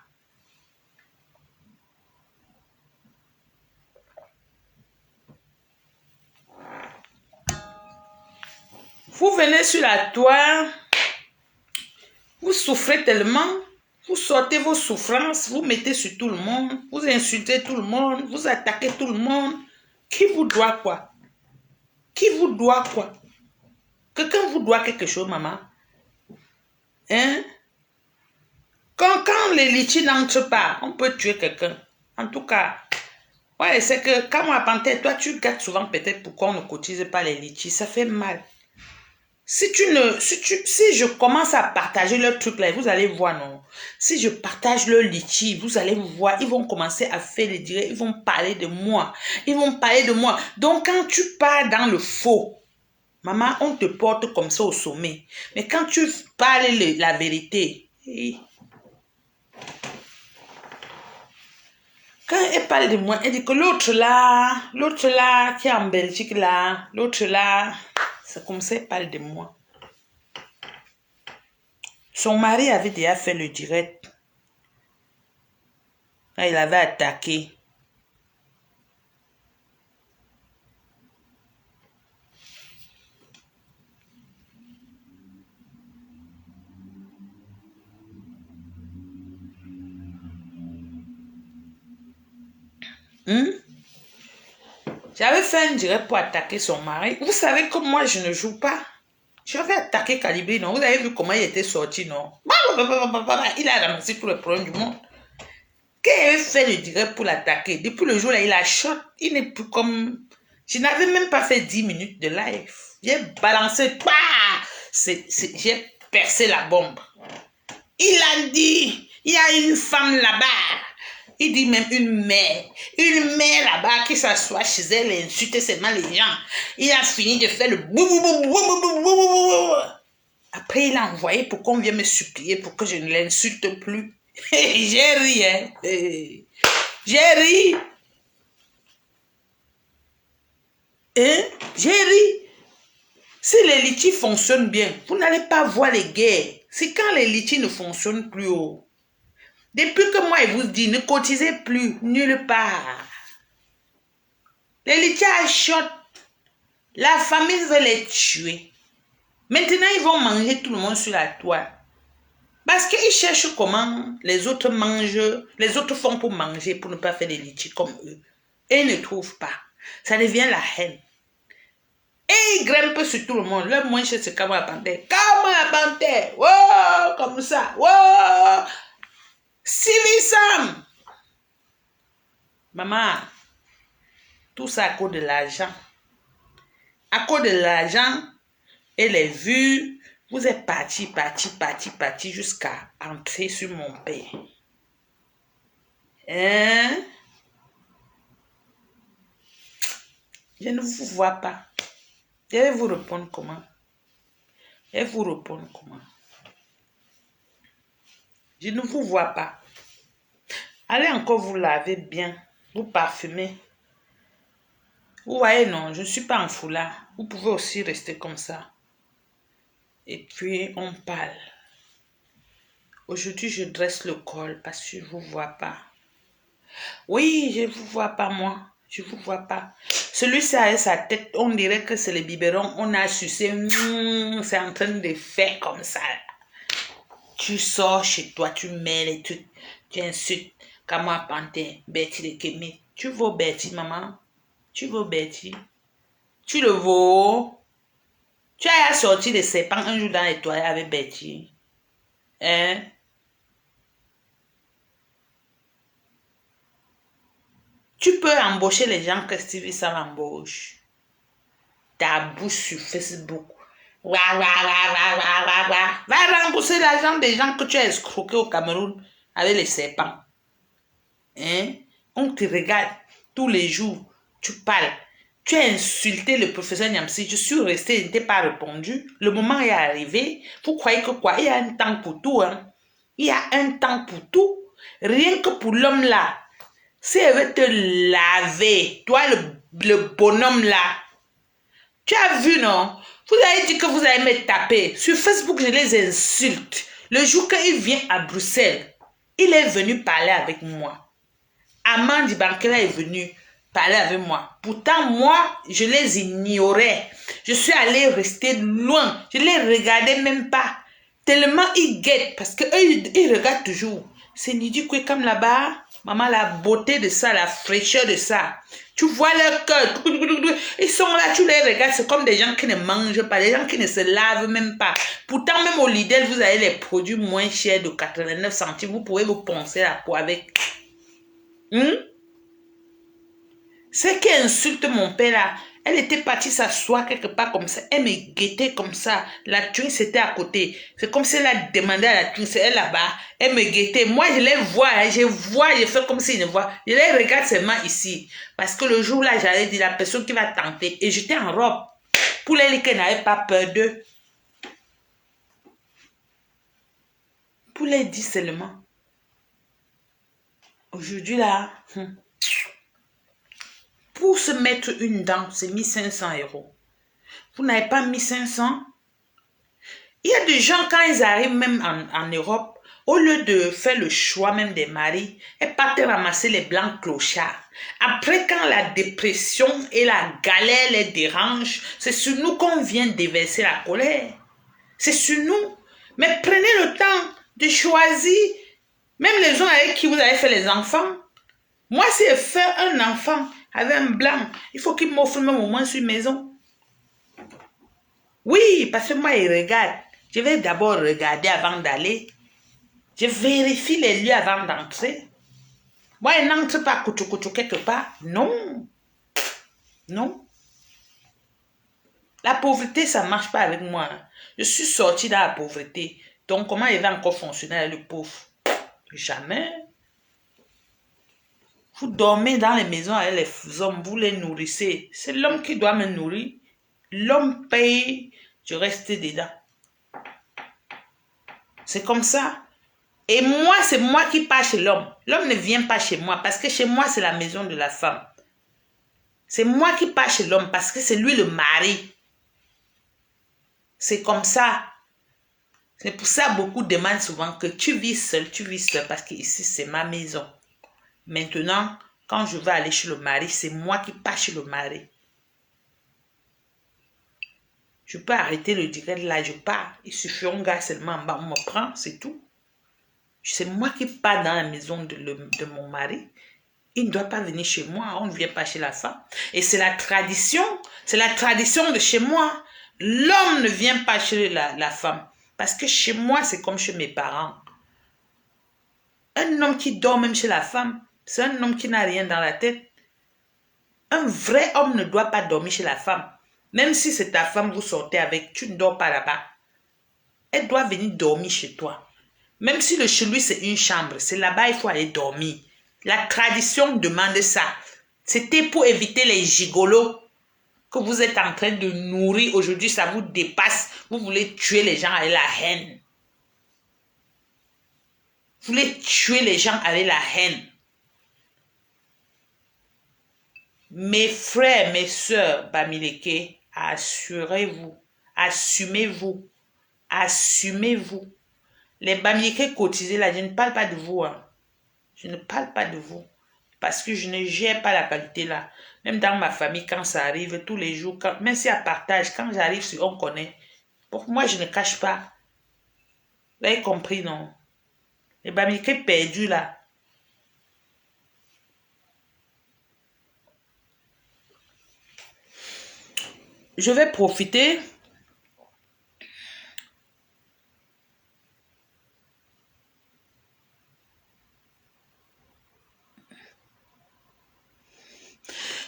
Vous venez sur la toile, vous souffrez tellement, vous sortez vos souffrances, vous mettez sur tout le monde, vous insultez tout le monde, vous attaquez tout le monde. Qui vous doit quoi? Qui vous doit quoi? Quelqu'un vous doit quelque chose, maman? Hein? Quand les litchis n'entrent pas, on peut tuer quelqu'un. En tout cas, ouais, c'est que quand moi, panthère, toi, tu regardes souvent peut-être pourquoi on ne cotise pas les litchis. Ça fait mal. Si je commence à partager leur truc là, vous allez voir, non. Si je partage leur litchi, vous allez voir, ils vont commencer à faire les directs, ils vont parler de moi. Ils vont parler de moi. Donc, quand tu pars dans le faux, maman, on te porte comme ça au sommet. Mais quand tu parles la vérité, quand elle parle de moi, elle dit que l'autre là, qui est en Belgique là, l'autre là, c'est comme ça, elle parle de moi. Son mari avait déjà fait le direct. Quand il avait attaqué. J'avais fait un direct pour attaquer son mari. Vous savez que moi, je ne joue pas. J'avais attaqué Calibré, non? Vous avez vu comment il était sorti, non? Il a ramassé tous les problèmes du monde. Qu'est-ce qu'il avait fait, je dirais, pour l'attaquer? Depuis le jour là, il a shot. Il n'est plus comme... Je n'avais même pas fait 10 minutes de live. J'ai balancé. J'ai percé la bombe. Il a dit, il y a une femme là-bas. Il dit même une mère là-bas qui s'assoit chez elle et insulte seulement les gens. Il a fini de faire le bou. Après, il a envoyé pour qu'on vienne me supplier pour que je ne l'insulte plus. J'ai ri, hein. J'ai ri. Hein? J'ai ri. Si les litiges fonctionnent bien, vous n'allez pas voir les guerres. C'est quand les litiges ne fonctionnent plus haut. Depuis que moi, je vous dis, ne cotisez plus, nulle part. Les litiges shot. La famille veut les tuer. Maintenant, ils vont manger tout le monde sur la toile. Parce qu'ils cherchent comment les autres mangent, les autres font pour manger, pour ne pas faire des litiges comme eux. Et ils ne trouvent pas. Ça devient la haine. Et ils grimpent sur tout le monde. Leur moins cher, c'est comme la panthère. Comme la panthère. Wow, comme ça. Wow. Civisam. Maman, tout ça à cause de l'argent. À cause de l'argent et les vues, vous êtes parti jusqu'à entrer sur mon père. Hein? Je ne vous vois pas. Je vais vous répondre comment? Je ne vous vois pas. Allez encore vous laver bien, vous parfumer. Vous voyez, non, je ne suis pas en foulard. Vous pouvez aussi rester comme ça. Et puis, on parle. Aujourd'hui, je dresse le col parce que je ne vous vois pas. Oui, je ne vous vois pas, moi. Je ne vous vois pas. Celui-ci a sa tête, on dirait que c'est le biberon. On a sucé. C'est en train de faire comme ça. Tu sors chez toi, tu mets les trucs. Tu insultes. Kama Pantin, Betty de Kémé. Tu vaux Betty, maman? Tu vaux Betty? Tu le vaux? Tu as sorti les serpents un jour dans les toilettes avec Betty? Hein? Tu peux embaucher les gens que Stevie Sam embauche. Ta bouche sur Facebook. Va rembourser l'argent des gens que tu as escroqués au Cameroun avec les serpents. Hein? On te regarde tous les jours. Tu parles. Tu as insulté le professeur Niamsi. Je suis resté, je ne t'ai pas répondu. Le moment est arrivé. Vous croyez que quoi? Il y a un temps pour tout. Hein? Il y a un temps pour tout. Rien que pour l'homme là. Si elle veut te laver, toi le bonhomme là, tu as vu, non? Vous avez dit que vous allez me taper. Sur Facebook, je les insulte. Le jour qu'il vient à Bruxelles, il est venu parler avec moi. Amandi Bankela est venu parler avec moi. Pourtant, moi, je les ignorais. Je suis allée rester loin. Je les regardais même pas. Tellement ils guettent parce qu'eux, ils regardent toujours. C'est Nidi comme là-bas. Maman, la beauté de ça, la fraîcheur de ça. Tu vois leur cœur. Ils sont là, tu les regardes. C'est comme des gens qui ne mangent pas, des gens qui ne se lavent même pas. Pourtant, même au Lidl, vous avez les produits moins chers de 89 centimes. Vous pouvez vous poncer la peau avec. C'est qui insulte mon père là. Elle était partie s'asseoir quelque part comme ça. Elle me guettait comme ça. La twin c'était à côté. C'est comme si elle a demandé à la twin, c'est elle là-bas. Elle me guettait. Moi, je les vois. Hein, je fais comme s'ils ne voient. Je les regarde seulement ici. Parce que le jour là, j'allais dire la personne qui va tenter. Et j'étais en robe. Pour les qu'elle n'avait pas peur d'eux. Pour les dire seulement. Aujourd'hui là, pour se mettre une dent, c'est 1500 €. Vous n'avez pas 1500? Il y a des gens, quand ils arrivent même en Europe, au lieu de faire le choix même des maris, elles partent ramasser les blancs clochards. Après, quand la dépression et la galère les dérangent, c'est sur nous qu'on vient déverser la colère. C'est sur nous. Mais prenez le temps de choisir, même les gens avec qui vous avez fait les enfants. Moi, si je fais un enfant avec un blanc, il faut qu'il m'offre même au moins sur maison. Oui, parce que moi, il regarde. Je vais d'abord regarder avant d'aller. Je vérifie les lieux avant d'entrer. Moi, il n'entre pas coutou quelque part. Non. Non. La pauvreté, ça ne marche pas avec moi. Je suis sortie dans la pauvreté. Donc, comment il va encore fonctionner avec le pauvre? Jamais. Vous dormez dans les maisons avec les hommes, vous les nourrissez. C'est l'homme qui doit me nourrir. L'homme paye, je reste dedans. C'est comme ça. Et moi, c'est moi qui pars chez l'homme. L'homme ne vient pas chez moi parce que chez moi, c'est la maison de la femme. C'est moi qui pars chez l'homme parce que c'est lui le mari. C'est comme ça. C'est pour ça que beaucoup demandent souvent que tu vis seul parce que ici, c'est ma maison. Maintenant, quand je vais aller chez le mari, c'est moi qui pars chez le mari. Je peux arrêter le direct là, je pars. Il suffit un gars seulement en bas, on me prend, c'est tout. C'est moi qui pars dans la maison de mon mari. Il ne doit pas venir chez moi, on ne vient pas chez la femme. Et c'est la tradition de chez moi. L'homme ne vient pas chez la femme. Parce que chez moi, c'est comme chez mes parents. Un homme qui dort même chez la femme, c'est un homme qui n'a rien dans la tête. Un vrai homme ne doit pas dormir chez la femme. Même si c'est ta femme, vous sortez avec, tu ne dors pas là-bas. Elle doit venir dormir chez toi. Même si le chez lui, c'est une chambre, c'est là-bas, il faut aller dormir. La tradition demande ça. C'était pour éviter les gigolos que vous êtes en train de nourrir. Aujourd'hui, ça vous dépasse. Vous voulez tuer les gens avec la haine. Vous voulez tuer les gens avec la haine. Mes frères, mes sœurs, Bamileke, assurez-vous, assumez-vous, assumez-vous. Les Bamileke cotisés là, je ne parle pas de vous. Hein. Je ne parle pas de vous. Parce que je ne gère pas la qualité là. Même dans ma famille, quand ça arrive, tous les jours, même si à partage, quand j'arrive, on connaît. Pour moi, je ne cache pas. Vous avez compris, non? Les Bamileke perdus là. Je vais profiter.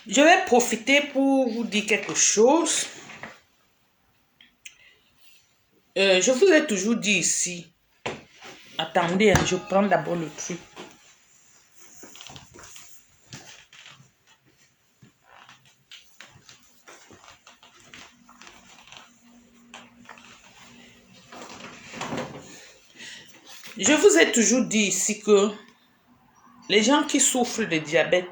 Je vais profiter pour vous dire quelque chose. Je vous ai toujours dit ici. Attendez, je prends d'abord le truc. Je vous ai toujours dit ici que les gens qui souffrent de diabète,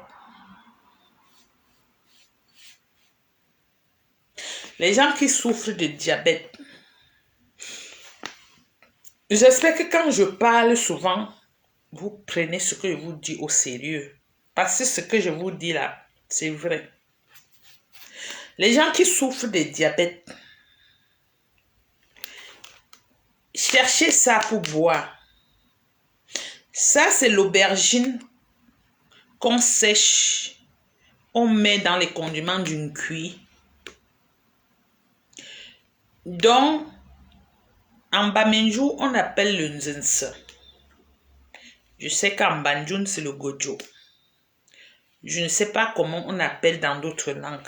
j'espère que quand je parle souvent, vous prenez ce que je vous dis au sérieux. Parce que ce que je vous dis là, c'est vrai. Les gens qui souffrent de diabète, cherchez ça pour boire. Ça, c'est l'aubergine qu'on sèche. On met dans les condiments d'une cuillère. Donc, en Bamenjou, on appelle le nzinse. Je sais qu'en Banjoun, c'est le gojo. Je ne sais pas comment on appelle dans d'autres langues.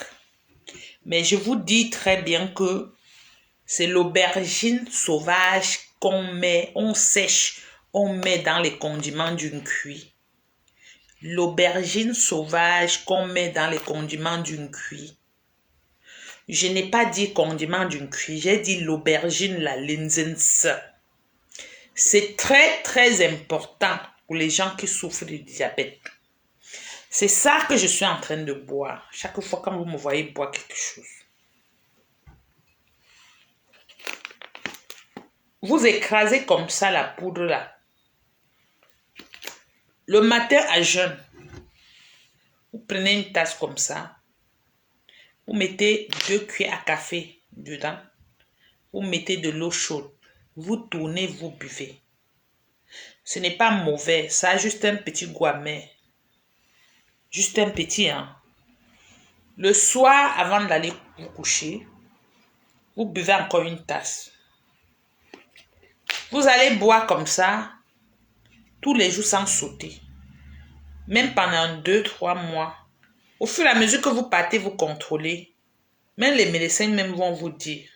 Mais je vous dis très bien que c'est l'aubergine sauvage qu'on met, on sèche, on met dans les condiments d'une cuillère. L'aubergine sauvage qu'on met dans les condiments d'une cuillère. Je n'ai pas dit condiment d'une cuillère, j'ai dit l'aubergine, la linzens. C'est très, très important pour les gens qui souffrent du diabète. C'est ça que je suis en train de boire. Chaque fois quand vous me voyez boire quelque chose. Vous écrasez comme ça la poudre là. Le matin à jeûne, vous prenez une tasse comme ça. Vous mettez 2 cuillères à café dedans. Vous mettez de l'eau chaude. Vous tournez, vous buvez. Ce n'est pas mauvais. Ça a juste un petit goût amer. Juste un petit, hein. Le soir, avant d'aller vous coucher, Vous buvez encore une tasse. Vous allez boire comme ça tous les jours sans sauter. Même pendant 2-3 mois. Au fur et à mesure que vous partez, vous contrôlez. Même les médecins même vont vous dire.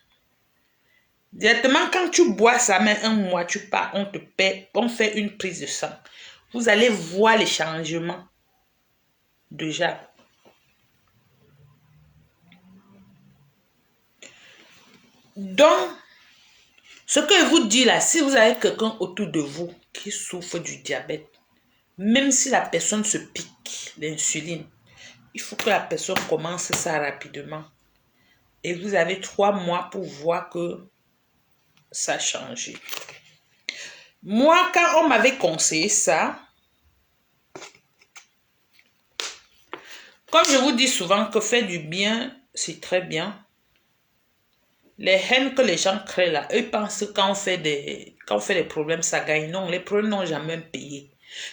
Directement, quand tu bois ça, même un mois, tu pars, on te paie, on fait une prise de sang. Vous allez voir les changements. Déjà. Donc, ce que je vous dis là, si vous avez quelqu'un autour de vous qui souffre du diabète, même si la personne se pique l'insuline, il faut que la personne commence ça rapidement. Et vous avez 3 mois pour voir que ça a changé. Moi, quand on m'avait conseillé ça, comme je vous dis souvent que faire du bien, c'est très bien. Les haines que les gens créent là, eux pensent que quand on fait des problèmes, ça gagne. Non, les problèmes n'ont jamais payé.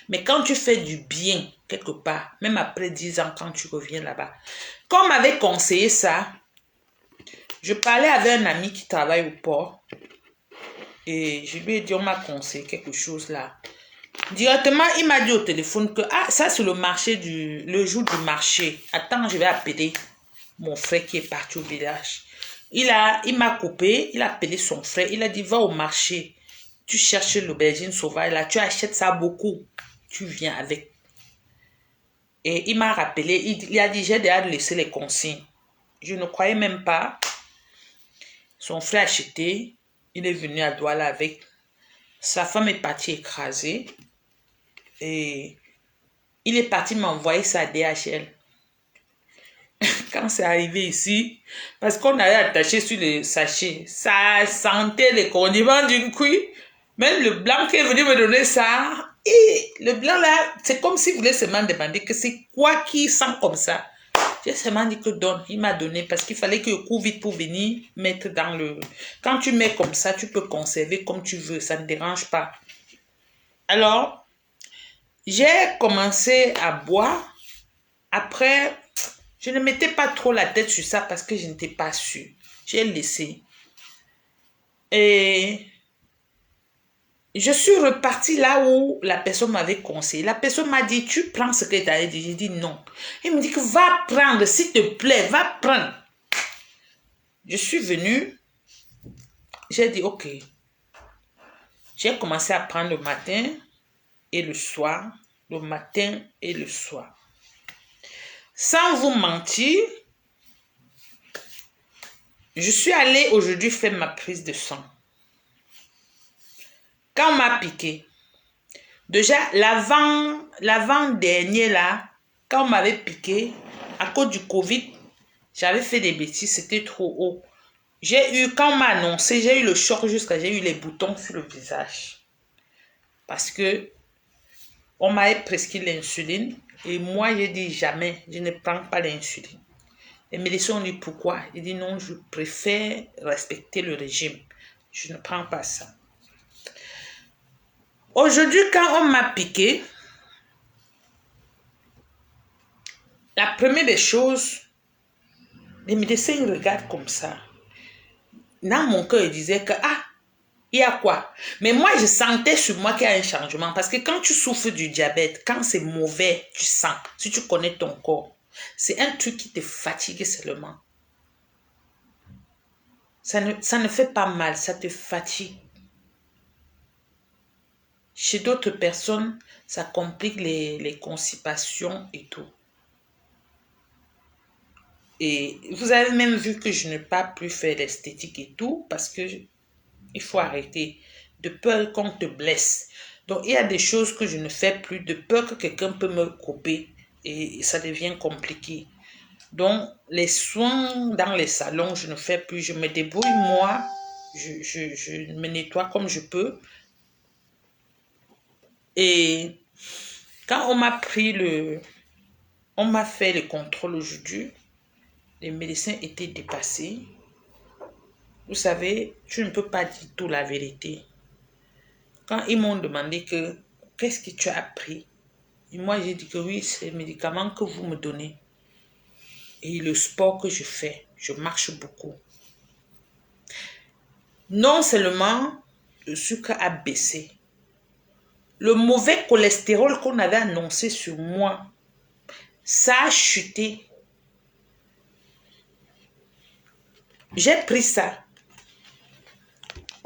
Mais quand tu fais du bien quelque part, même après 10 ans, quand tu reviens là-bas, quand on m'avait conseillé ça, je parlais avec un ami qui travaille au port et je lui ai dit, on m'a conseillé quelque chose là. Directement, il m'a dit au téléphone que, ça c'est le jour du marché. Attends, je vais appeler mon frère qui est parti au village. Il m'a coupé, il a appelé son frère, il a dit, va au marché, tu cherches l'aubergine sauvage là, tu achètes ça beaucoup, tu viens avec. Et il m'a rappelé, il a dit, j'ai déjà laissé les consignes. Je ne croyais même pas. Son frère a acheté, il est venu à Douala avec. Sa femme est partie écraser. Et il est parti m'envoyer sa DHL. Quand c'est arrivé ici, parce qu'on avait attaché sur le sachet, ça sentait les condiments d'une cuit. Même le blanc qui est venu me donner ça, et le blanc là, c'est comme s'il voulait seulement demander que c'est quoi qui sent comme ça. J'ai seulement dit que donne, il m'a donné parce qu'il fallait que je cours vite pour venir mettre dans le... Quand tu mets comme ça, tu peux conserver comme tu veux, ça ne dérange pas. Alors, j'ai commencé à boire. Après, je ne mettais pas trop la tête sur ça parce que je n'étais pas sûre. J'ai laissé. Et je suis repartie là où la personne m'avait conseillé. La personne m'a dit, tu prends ce que tu as dit. J'ai dit non. Il me dit que va prendre, s'il te plaît, va prendre. Je suis venue. J'ai dit ok. J'ai commencé à prendre le matin et le soir. Le matin et le soir. Sans vous mentir, je suis allée aujourd'hui faire ma prise de sang. Quand on m'a piqué, déjà l'avant-dernier là, quand on m'avait piqué, à cause du Covid, j'avais fait des bêtises, c'était trop haut. Quand on m'a annoncé, j'ai eu le choc jusqu'à j'ai eu les boutons sur le visage. Parce que on m'avait prescrit l'insuline et moi j'ai dit jamais, je ne prends pas l'insuline. Les médecins ont dit pourquoi? J'ai dit non, je préfère respecter le régime. Je ne prends pas ça. Aujourd'hui, quand on m'a piqué, la première des choses, les médecins ils regardent comme ça. Dans mon cœur, ils disaient que, il y a quoi? Mais moi, je sentais sur moi qu'il y a un changement. Parce que quand tu souffres du diabète, quand c'est mauvais, tu sens. Si tu connais ton corps, c'est un truc qui te fatigue seulement. Ça ne fait pas mal, ça te fatigue. Chez d'autres personnes, ça complique les constipations et tout. Et vous avez même vu que je n'ai pas pu faire l'esthétique et tout parce que il faut arrêter de peur qu'on te blesse. Donc, il y a des choses que je ne fais plus de peur que quelqu'un peut me couper et ça devient compliqué. Donc, les soins dans les salons, je ne fais plus. Je me débrouille moi. Je me nettoie comme je peux. Et quand on m'a on m'a fait le contrôle aujourd'hui, les médecins étaient dépassés. Vous savez, tu ne peux pas dire tout la vérité. Quand ils m'ont demandé qu'est-ce que tu as pris, et moi j'ai dit que oui, c'est les médicaments que vous me donnez. Et le sport que je fais, je marche beaucoup. Non seulement le sucre a baissé, le mauvais cholestérol qu'on avait annoncé sur moi, ça a chuté. J'ai pris ça.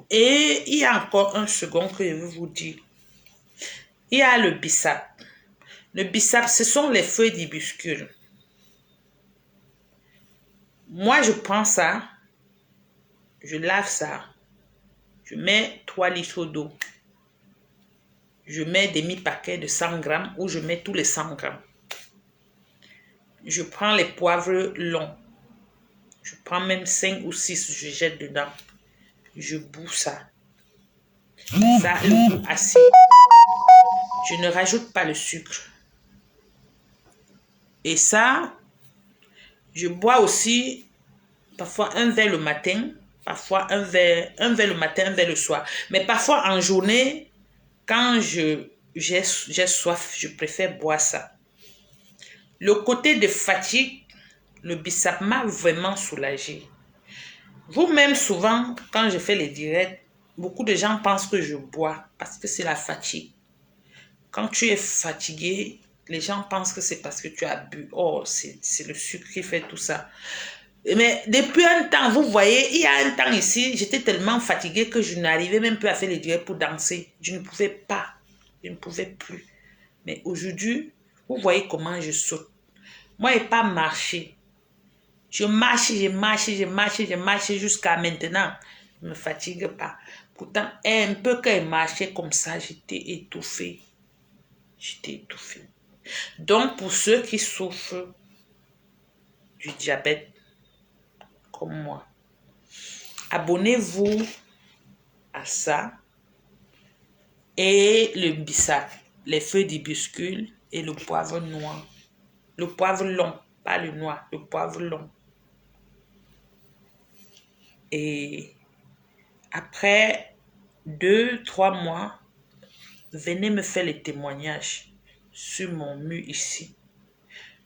Et il y a encore un second que je veux vous dire. Il y a le bissap. Le bissap, ce sont les feuilles d'hibiscule. Moi, je prends ça, je lave ça, je mets 3 litres d'eau. Je mets demi-paquet de 100 grammes ou je mets tous les 100 grammes. Je prends les poivres longs. Je prends même 5 ou 6, je jette dedans. Je boue ça. Ça a le goût acide. Je ne rajoute pas le sucre. Et ça, je bois aussi parfois un verre le matin, parfois un verre le matin, un verre le soir. Mais parfois en journée, quand j'ai soif, je préfère boire ça. Le côté de fatigue, le bissap m'a vraiment soulagé. Vous-même, souvent, quand je fais les directs, beaucoup de gens pensent que je bois parce que c'est la fatigue. Quand tu es fatigué, les gens pensent que c'est parce que tu as bu. Oh, c'est le sucre qui fait tout ça. Mais depuis un temps, vous voyez, il y a un temps ici, j'étais tellement fatiguée que je n'arrivais même plus à faire les directs pour danser. Je ne pouvais pas. Je ne pouvais plus. Mais aujourd'hui, vous voyez comment je saute. Moi, je n'ai pas marché. Je marche jusqu'à maintenant. Je ne me fatigue pas. Pourtant, un peu quand je marchais comme ça, j'étais étouffée. J'étais étouffée. Donc, pour ceux qui souffrent du diabète, comme moi, abonnez-vous à ça. Et le bissap, les feuilles d'hibiscule et le poivre noir. Le poivre long, pas le noir, le poivre long. Et après 2-3 mois, venez me faire les témoignages sur mon mur ici.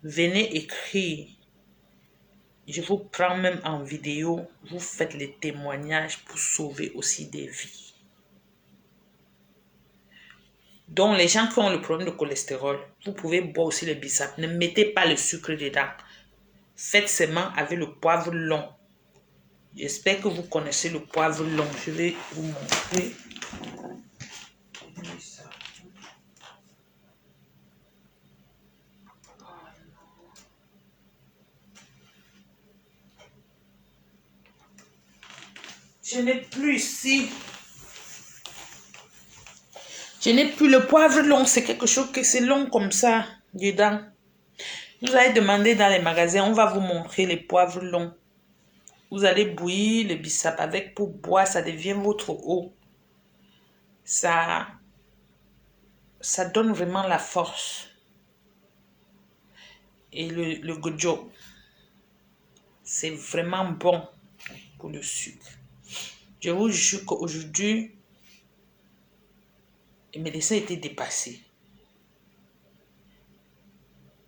Venez écrire. Je vous prends même en vidéo. Vous faites les témoignages pour sauver aussi des vies. Donc, les gens qui ont le problème de cholestérol, vous pouvez boire aussi le bissap. Ne mettez pas le sucre dedans. Faites seulement avec le poivre long. J'espère que vous connaissez le poivre long. Je vais vous montrer. Je n'ai plus ici. Je n'ai plus le poivre long. C'est quelque chose que c'est long comme ça dedans. Vous allez demander dans les magasins. On va vous montrer les poivres longs. Vous allez bouillir le bissap avec pour boire. Ça devient votre eau. Ça donne vraiment la force. Et le gojo, c'est vraiment bon pour le sucre. Je vous jure qu'aujourd'hui, les médecins étaient dépassés.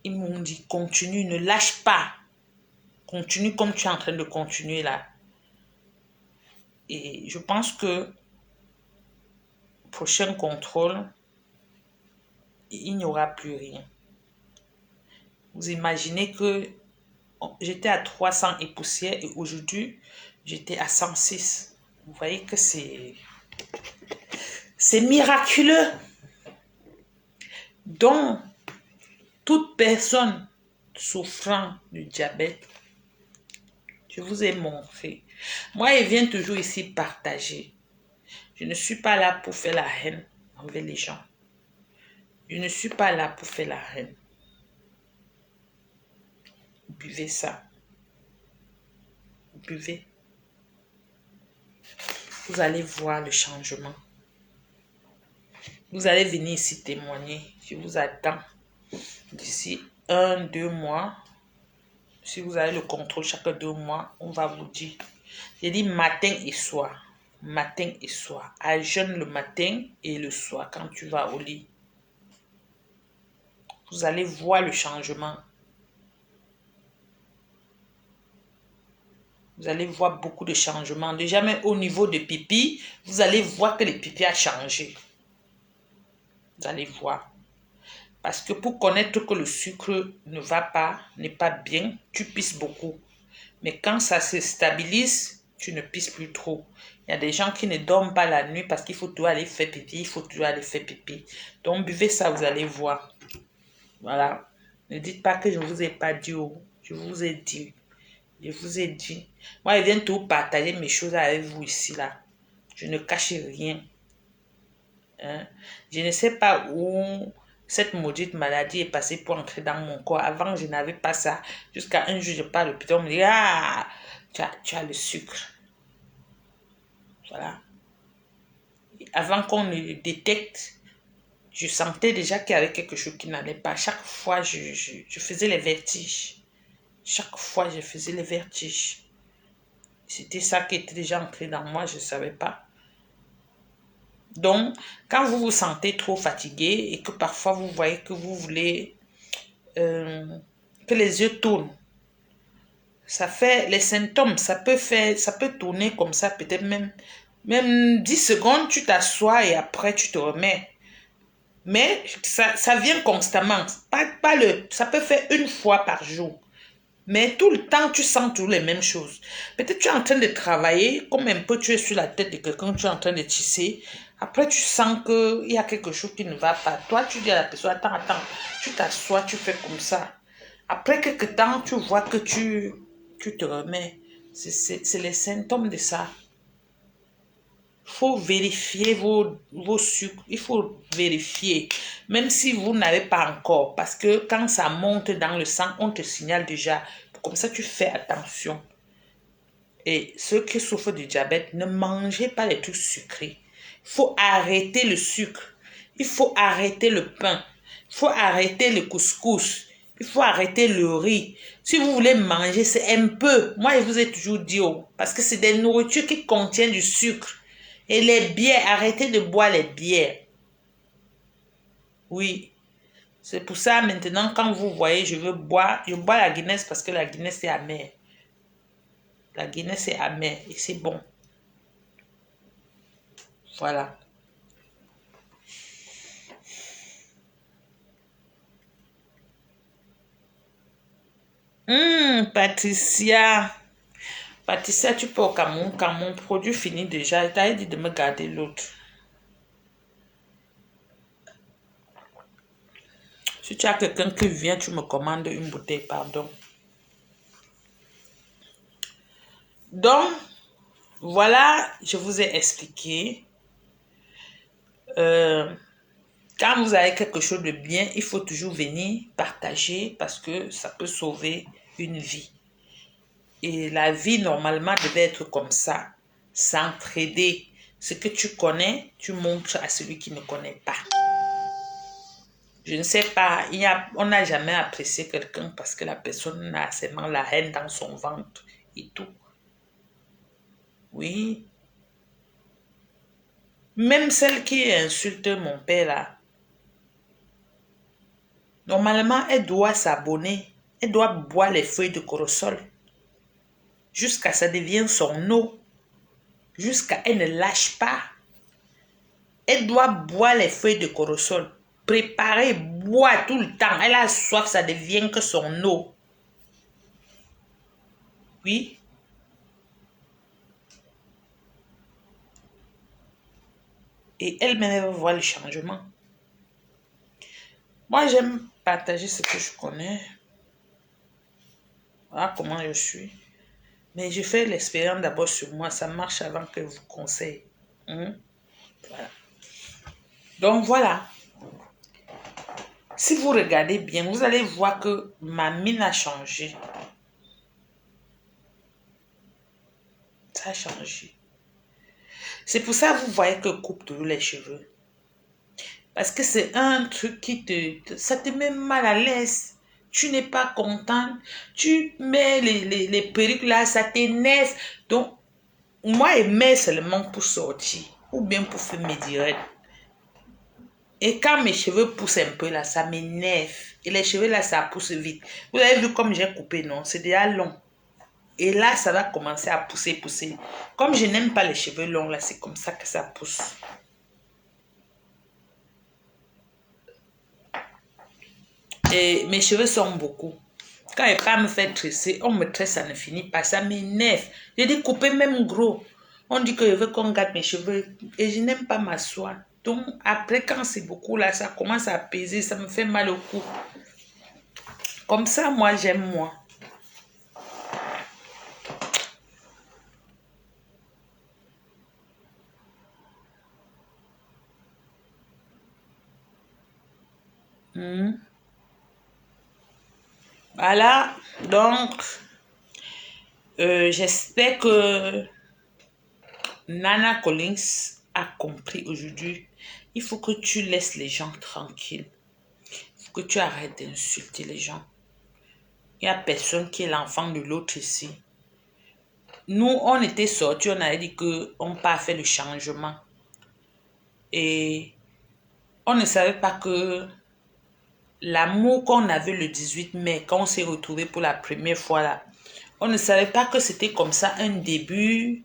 Ils m'ont dit, continue, ne lâche pas. Continue comme tu es en train de continuer là. Et je pense que prochain contrôle, il n'y aura plus rien. Vous imaginez que j'étais à 300 et poussière et aujourd'hui, j'étais à 106. Vous voyez que c'est miraculeux. Donc, toute personne souffrant du diabète, je vous ai montré. Moi, je viens toujours ici partager. Je ne suis pas là pour faire la haine envers les gens. Je ne suis pas là pour faire la haine. Buvez ça. Buvez. Vous allez voir le changement. Vous allez venir ici témoigner. Je vous attends. D'ici 1-2 mois, si vous avez le contrôle chaque 2 mois, on va vous dire. J'ai dit matin et soir. Matin et soir. À jeûne le matin et le soir quand tu vas au lit. Vous allez voir le changement. Vous allez voir beaucoup de changements. Déjà, même au niveau de pipi, vous allez voir que le pipi a changé. Vous allez voir. Parce que pour connaître que le sucre ne va pas, n'est pas bien, tu pisses beaucoup. Mais quand ça se stabilise, tu ne pisses plus trop. Il y a des gens qui ne dorment pas la nuit parce qu'il faut toujours aller faire pipi, il faut toujours aller faire pipi. Donc buvez ça, vous allez voir. Voilà. Ne dites pas que je ne vous ai pas dit. Je vous ai dit. Je vous ai dit. Moi, je viens tout partager mes choses avec vous ici, là. Je ne cache rien. Hein? Je ne sais pas où cette maudite maladie est passée pour entrer dans mon corps. Avant, je n'avais pas ça. Jusqu'à un jour, je parle à l'hôpital, on me dit, ah, tu as le sucre. Voilà. Avant qu'on ne le détecte, je sentais déjà qu'il y avait quelque chose qui n'allait pas. Chaque fois, je faisais les vertiges. Chaque fois, je faisais les vertiges. C'était ça qui était déjà entré dans moi, je ne savais pas. Donc, quand vous vous sentez trop fatigué et que parfois vous voyez que vous voulez que les yeux tournent, ça fait les symptômes, ça peut tourner comme ça, peut-être même 10 secondes, tu t'assois et après tu te remets. Mais ça vient constamment. Ça peut faire une fois par jour. Mais tout le temps, tu sens toujours les mêmes choses. Peut-être tu es en train de travailler, comme un peu tu es sur la tête de quelqu'un, tu es en train de tisser. Après, tu sens qu'il y a quelque chose qui ne va pas. Toi, tu dis à la personne, attends, tu t'assois, tu fais comme ça. Après quelques temps, tu vois que tu te remets. C'est les symptômes de ça. Il faut vérifier vos sucres. Il faut vérifier. Même si vous n'avez pas encore. Parce que quand ça monte dans le sang, on te signale déjà. Comme ça, tu fais attention. Et ceux qui souffrent du diabète, ne mangez pas les trucs sucrés. Il faut arrêter le sucre. Il faut arrêter le pain. Il faut arrêter le couscous. Il faut arrêter le riz. Si vous voulez manger, c'est un peu. Moi, je vous ai toujours dit, parce que c'est des nourritures qui contiennent du sucre. Et les bières, arrêtez de boire les bières. Oui. C'est pour ça, maintenant, quand vous voyez, je bois la Guinness parce que la Guinness est amère. La Guinness est amère et c'est bon. Voilà. Patricia. Patricia, tu peux au Cameroun. Quand mon produit finit déjà, je t'avais dit de me garder l'autre. Si tu as quelqu'un qui vient, tu me commandes une bouteille, pardon. Donc, voilà, je vous ai expliqué. Quand vous avez quelque chose de bien, il faut toujours venir partager parce que ça peut sauver une vie. Et la vie, normalement, devait être comme ça, s'entraider. Ce que tu connais, tu montres à celui qui ne connaît pas. Je ne sais pas, on n'a jamais apprécié quelqu'un parce que la personne a seulement la haine dans son ventre et tout. Oui. Même celle qui insulte mon père là, normalement, elle doit s'abonner. Elle doit boire les feuilles de corosol jusqu'à ce que ça devienne son eau. Jusqu'à elle ne lâche pas. Elle doit boire les feuilles de corosol. Préparer, boire tout le temps. Elle a soif, ça devient que son eau. Oui. Et elle-même va voir le changement. Moi, j'aime partager ce que je connais. Voilà comment je suis. Mais je fais l'expérience d'abord sur moi. Ça marche avant que je vous conseille. Voilà. Donc, voilà. Si vous regardez bien, vous allez voir que ma mine a changé. Ça a changé. C'est pour ça que vous voyez que je coupe toujours les cheveux. Parce que c'est un truc ça te met mal à l'aise. Tu n'es pas content. Tu mets les perruques là, ça t'énerve. Donc, moi, je mets seulement pour sortir. Ou bien pour faire mes directs. Et quand mes cheveux poussent un peu là, ça m'énerve. Et les cheveux là, ça pousse vite. Vous avez vu comme j'ai coupé, non? C'est déjà long. Et là, ça va commencer à pousser, pousser. Comme je n'aime pas les cheveux longs, là, c'est comme ça que ça pousse. Et mes cheveux sont beaucoup. Quand il pas me faire tresser, on me tresse, ça ne finit pas. Ça m'énerve. J'ai dit couper même gros. On dit que je veux qu'on garde mes cheveux. Et je n'aime pas m'asseoir. Donc, après, quand c'est beaucoup, là, ça commence à peser. Ça me fait mal au cou. Comme ça, moi, j'aime moi. Voilà. Donc, j'espère que Nana Collins a compris aujourd'hui. Il faut que tu laisses les gens tranquilles. Il faut que tu arrêtes d'insulter les gens. Il n'y a personne qui est l'enfant de l'autre ici. Nous, on était sortis, on avait dit qu'on pas fait le changement. Et on ne savait pas que l'amour qu'on avait le 18 mai, quand on s'est retrouvés pour la première fois là, on ne savait pas que c'était comme ça un début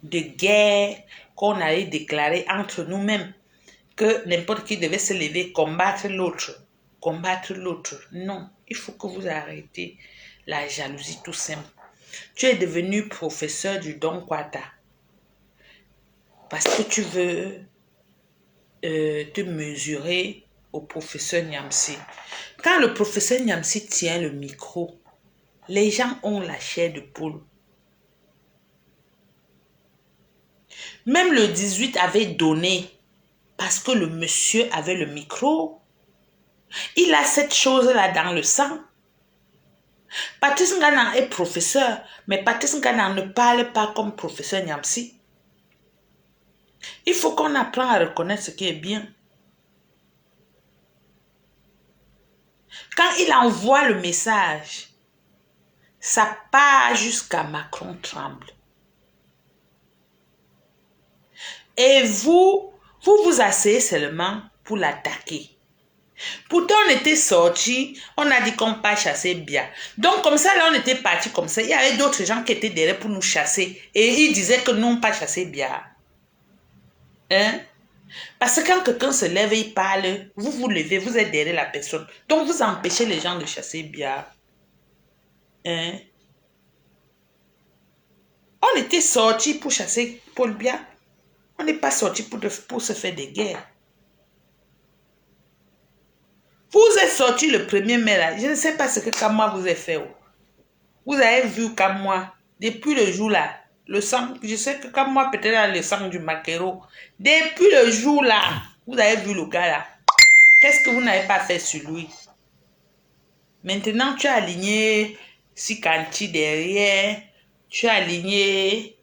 de guerre qu'on allait déclarer entre nous-mêmes. Que n'importe qui devait se lever, combattre l'autre. Combattre l'autre. Non, il faut que vous arrêtez la jalousie tout simple. Tu es devenu professeur du Don Kwata parce que tu veux te mesurer au professeur Nyamsi. Quand le professeur Nyamsi tient le micro, les gens ont la chair de poule. Même le 18 avait donné parce que le monsieur avait le micro. Il a cette chose-là dans le sang. Patrice Ngana est professeur, mais Patrice Ngana ne parle pas comme professeur Nyamsi. Il faut qu'on apprenne à reconnaître ce qui est bien. Quand il envoie le message, ça part jusqu'à Macron tremble. Et vous vous asseyez seulement pour l'attaquer. Pourtant, on était sortis, on a dit qu'on pas chasser bien. Donc, comme ça, là, on était partis comme ça. Il y avait d'autres gens qui étaient derrière pour nous chasser. Et ils disaient que non, pas chasser bien. Hein? Parce que quand quelqu'un se lève et il parle, vous vous levez, vous êtes derrière la personne. Donc, vous empêchez les gens de chasser bien. Hein? On était sortis pour chasser Paul Biya. On n'est pas sortis pour se faire des guerres. Vous êtes sortis le 1er mai là. Je ne sais pas ce que Kamwa vous a fait. Vous avez vu Kamwa. Depuis le jour là. Le sang. Je sais que Kamwa peut-être le sang du maquereau. Depuis le jour là. Vous avez vu le gars là. Qu'est-ce que vous n'avez pas fait sur lui? Maintenant tu as aligné Sikanti derrière. Tu as aligné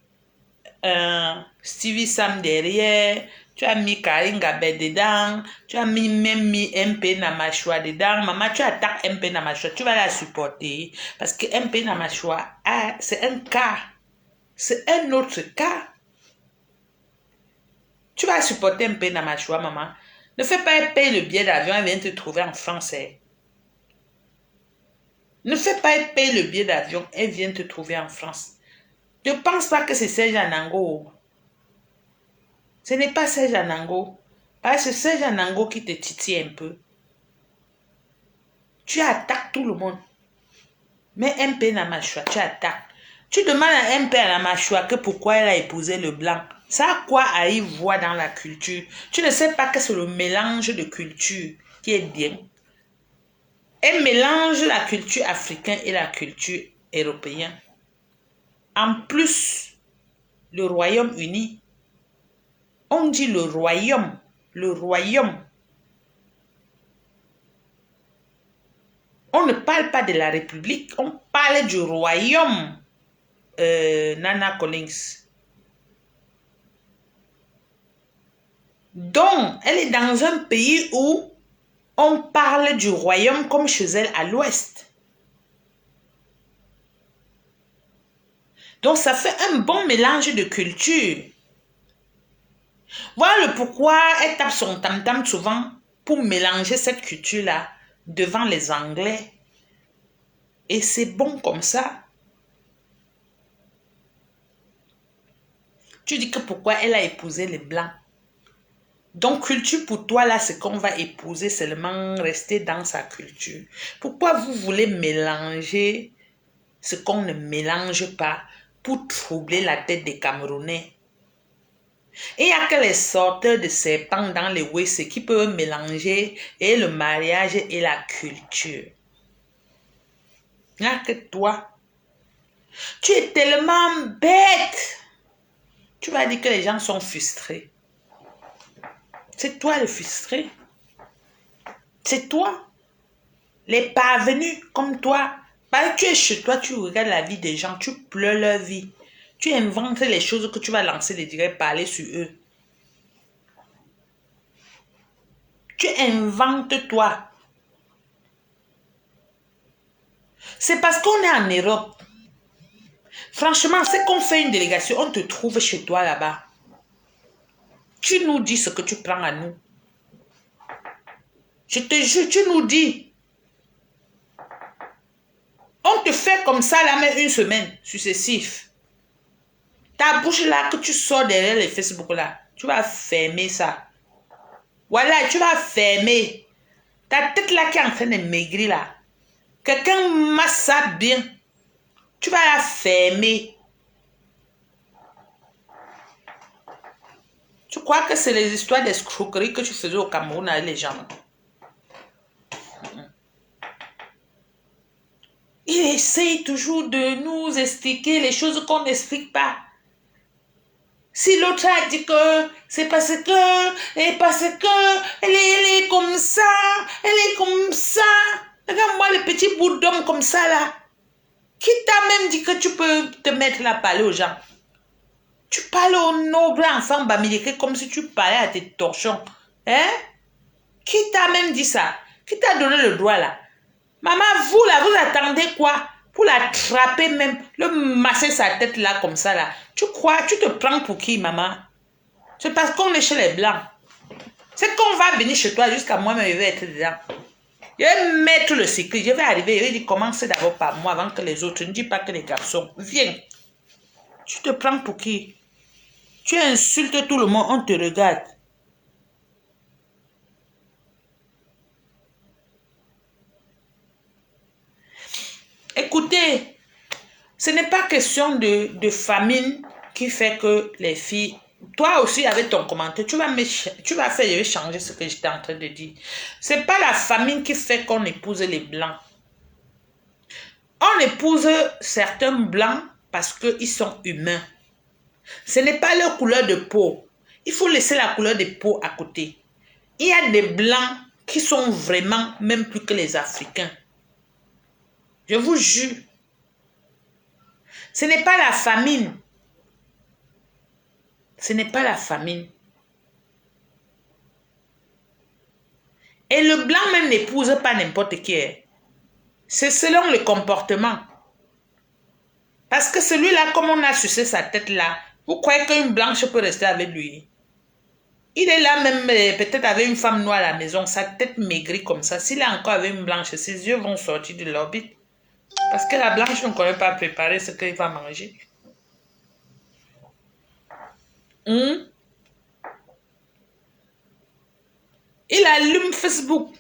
Stevie Sam derrière. Tu as mis Karine Gabet dedans. Tu as même mis MP Namashwa dedans. Maman, tu attaques MP Namashwa. Tu vas la supporter. Parce que MP Namashwa, c'est un cas. C'est un autre cas. Tu vas supporter MP Namashwa, maman. Ne fais pas payer le billet d'avion. Elle vient te trouver en France. Ne fais pas payer le billet d'avion. Elle vient te trouver en France. Ne pense pas que c'est Serge Anango. Ce n'est pas Serge Anango. Parce que Serge Anango qui te titille un peu. Tu attaques tout le monde. Mais MP Namashwa, tu attaques. Tu demandes à MP Namashwa que pourquoi elle a épousé le blanc. Ça a quoi à y voir dans la culture? Tu ne sais pas que c'est le mélange de culture qui est bien. Elle mélange la culture africaine et la culture européenne. En plus, le Royaume-Uni, on dit le royaume. Le royaume. On ne parle pas de la République, on parle du royaume. Nana Collins. Donc, elle est dans un pays où on parle du royaume comme chez elle à l'ouest. Donc, ça fait un bon mélange de culture. Voilà le pourquoi elle tape son tam-tam souvent pour mélanger cette culture-là devant les Anglais. Et c'est bon comme ça. Tu dis que pourquoi elle a épousé les Blancs. Donc, culture pour toi, là, c'est qu'on va épouser seulement rester dans sa culture. Pourquoi vous voulez mélanger ce qu'on ne mélange pas pour troubler la tête des Camerounais? Et il n'y a que les sorteurs de serpents dans les WC qui peuvent mélanger et le mariage et la culture. Il n'y a que toi. Tu es tellement bête. Tu vas dire que les gens sont frustrés. C'est toi le frustré. C'est toi. Les parvenus comme toi. Parce que tu es chez toi, tu regardes la vie des gens, tu pleures leur vie. Tu inventes les choses que tu vas lancer les directs, parler sur eux. Tu inventes toi. C'est parce qu'on est en Europe. Franchement, c'est qu'on fait une délégation, on te trouve chez toi là-bas. Tu nous dis ce que tu prends à nous. Je te jure, tu nous dis. On te fait comme ça là, mais une semaine successif. Ta bouche là que tu sors derrière les Facebook là, tu vas fermer ça. Voilà, tu vas fermer. Ta tête là qui est en train de maigrir là. Quelqu'un masse ça bien. Tu vas la fermer. Tu crois que c'est les histoires d'escroquerie que tu faisais au Cameroun avec les gens? Il essaye toujours de nous expliquer les choses qu'on n'explique pas. Si l'autre a dit que c'est parce que, et parce que, elle est comme ça, elle est comme ça. Regarde-moi le petit bout d'homme comme ça là. Qui t'a même dit que tu peux te mettre là à parler aux gens? Tu parles aux nobles enfants bamileke comme si tu parlais à tes torchons. Hein? Qui t'a même dit ça? Qui t'a donné le droit là? Maman, vous là, vous attendez quoi? Pour l'attraper même, le masser sa tête là comme ça là. Tu crois, tu te prends pour qui, maman? C'est parce qu'on est chez les Blancs. C'est qu'on va venir chez toi jusqu'à moi-même, je vais être dedans. Je vais mettre le cycle, je vais arriver, je vais dire commencez d'abord par moi avant que les autres. Ne dis pas que les garçons. Viens. Tu te prends pour qui? Tu insultes tout le monde, on te regarde. Écoutez, ce n'est pas question de famine qui fait que les filles... Toi aussi, avec ton commentaire, tu vas faire, je vais changer ce que j'étais en train de dire. Ce n'est pas la famine qui fait qu'on épouse les Blancs. On épouse certains Blancs parce qu'ils sont humains. Ce n'est pas leur couleur de peau. Il faut laisser la couleur de peau à côté. Il y a des Blancs qui sont vraiment même plus que les Africains. Je vous jure. Ce n'est pas la famine. Ce n'est pas la famine. Et le blanc même n'épouse pas n'importe qui. C'est selon le comportement. Parce que celui-là, comme on a sucé sa tête là, vous croyez qu'une blanche peut rester avec lui? Il est là même peut-être avec une femme noire à la maison, sa tête maigrie comme ça. S'il est encore avec une blanche, ses yeux vont sortir de l'orbite. Parce que la blanche ne connaît pas préparer ce qu'il va manger. Il allume Facebook.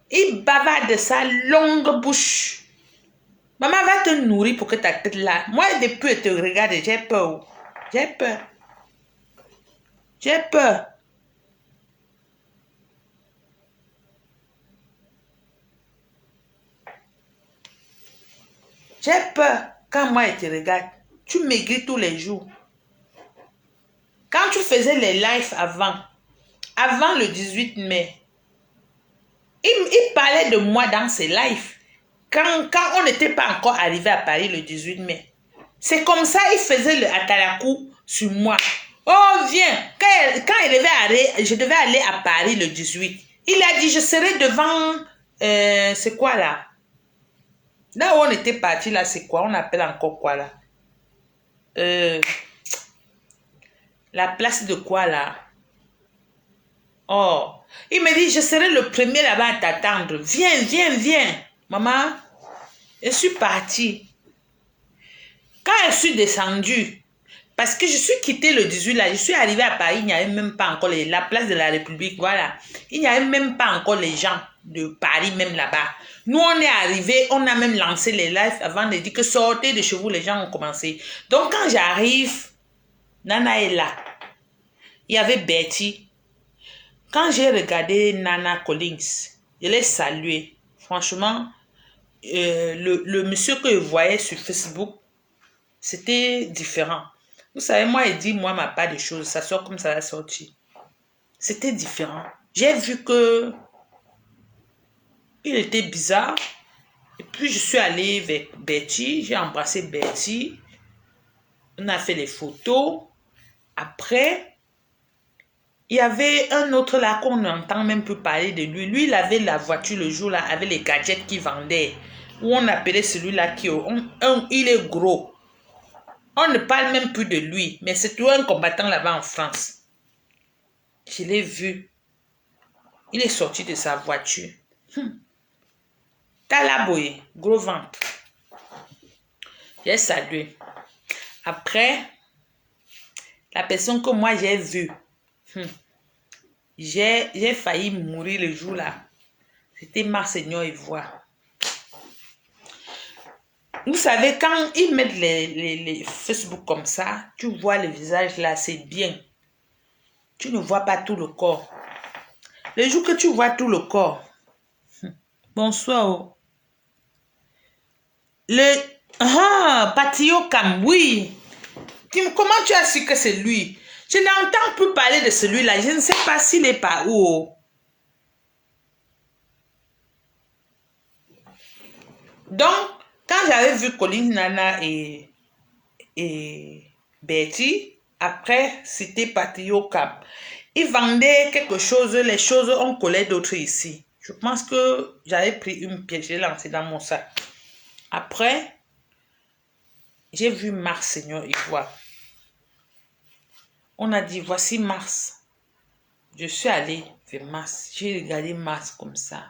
Il bavarde de sa longue bouche. Maman va te nourrir pour que ta tête là. Moi, depuis te regarde, j'ai peur. J'ai peur. J'ai peur. J'ai peur quand moi je te regarde. Tu maigris tous les jours. Quand tu faisais les lives avant le 18 mai, il parlait de moi dans ses lives. Quand on n'était pas encore arrivé à Paris le 18 mai. C'est comme ça, il faisait le atalakou sur moi. Oh, viens. Quand je devais aller à Paris le 18, il a dit, je serai devant... c'est quoi là? Là où on était parti, là, c'est quoi? On appelle encore quoi là? La place de quoi là? Oh, il me dit, je serai le premier là-bas à t'attendre. Viens, viens, viens. Maman, je suis partie. Quand je suis descendue, Parce que je suis quitté le 18 là, je suis arrivé à Paris, il n'y avait même pas encore la place de la République, voilà. Il n'y avait même pas encore les gens de Paris, même là-bas. Nous, on est arrivés, on a même lancé les lives avant de dire que sortez de chez vous, les gens ont commencé. Donc, quand j'arrive, Nana est là. Il y avait Betty. Quand j'ai regardé Nana Collins, je l'ai salué. Franchement, le monsieur que je voyais sur Facebook, c'était différent. Vous savez, moi, il dit, moi, ma part de choses, ça sort comme ça va sortir. C'était différent. J'ai vu que il était bizarre. Et puis, je suis allée vers Betty. J'ai embrassé Betty. On a fait les photos. Après, il y avait un autre là qu'on n'entend même plus parler de lui. Lui, il avait la voiture le jour là avec les gadgets qu'il vendait. Où on appelait celui-là qui... il est gros. On ne parle même plus de lui. Mais c'est tout un combattant là-bas en France. Je l'ai vu. Il est sorti de sa voiture. Talaboye, gros ventre. J'ai salué. Après, la personne que moi j'ai vue, j'ai failli mourir le jour là. C'était Monseigneur Ivoire. Vous savez, quand ils mettent les Facebook comme ça, tu vois le visage là, c'est bien. Tu ne vois pas tout le corps. Le jour que tu vois tout le corps, bonsoir. Patio Cam, oui. Comment tu as su que c'est lui? Je n'entends plus parler de celui-là. Je ne sais pas s'il est par où. Donc, quand j'avais vu Colline, Nana et Betty, après, c'était Patio Cap. Ils vendaient quelque chose, les choses, on collait d'autres ici. Je pense que j'avais pris une pièce, j'ai lancé dans mon sac. Après, j'ai vu Mars, Seigneur Ivoire. On a dit, voici Mars. Je suis allée vers Mars. J'ai regardé Mars comme ça.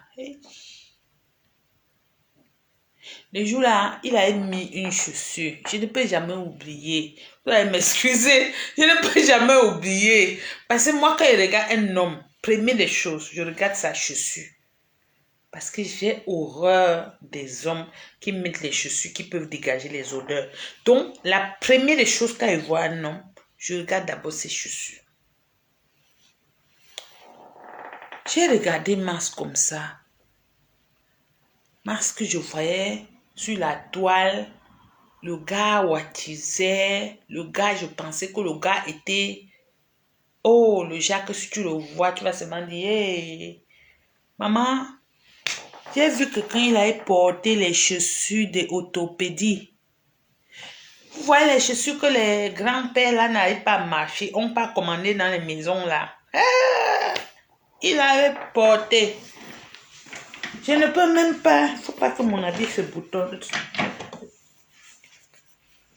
Le jour-là, il a mis une chaussure. Je ne peux jamais oublier. Vous allez m'excuser. Je ne peux jamais oublier. Parce que moi, quand je regarde un homme, première des choses, je regarde sa chaussure. Parce que j'ai horreur des hommes qui mettent les chaussures, qui peuvent dégager les odeurs. Donc, la première des choses quand je vois un homme, je regarde d'abord ses chaussures. J'ai regardé Mars comme ça. Mars que je voyais sur la toile, le gars wattisait, le gars, je pensais que le gars était... Oh, le Jacques, si tu le vois, tu vas seulement dire, hey, maman, j'ai vu que quand il avait porté les chaussures de orthopédie, vous voyez les chaussures que les grands-pères là n'arrivent pas à marcher, on pas commandé dans les maisons là. Il avait porté. Je ne peux même pas. Il ne faut pas que mon habit se boutonne.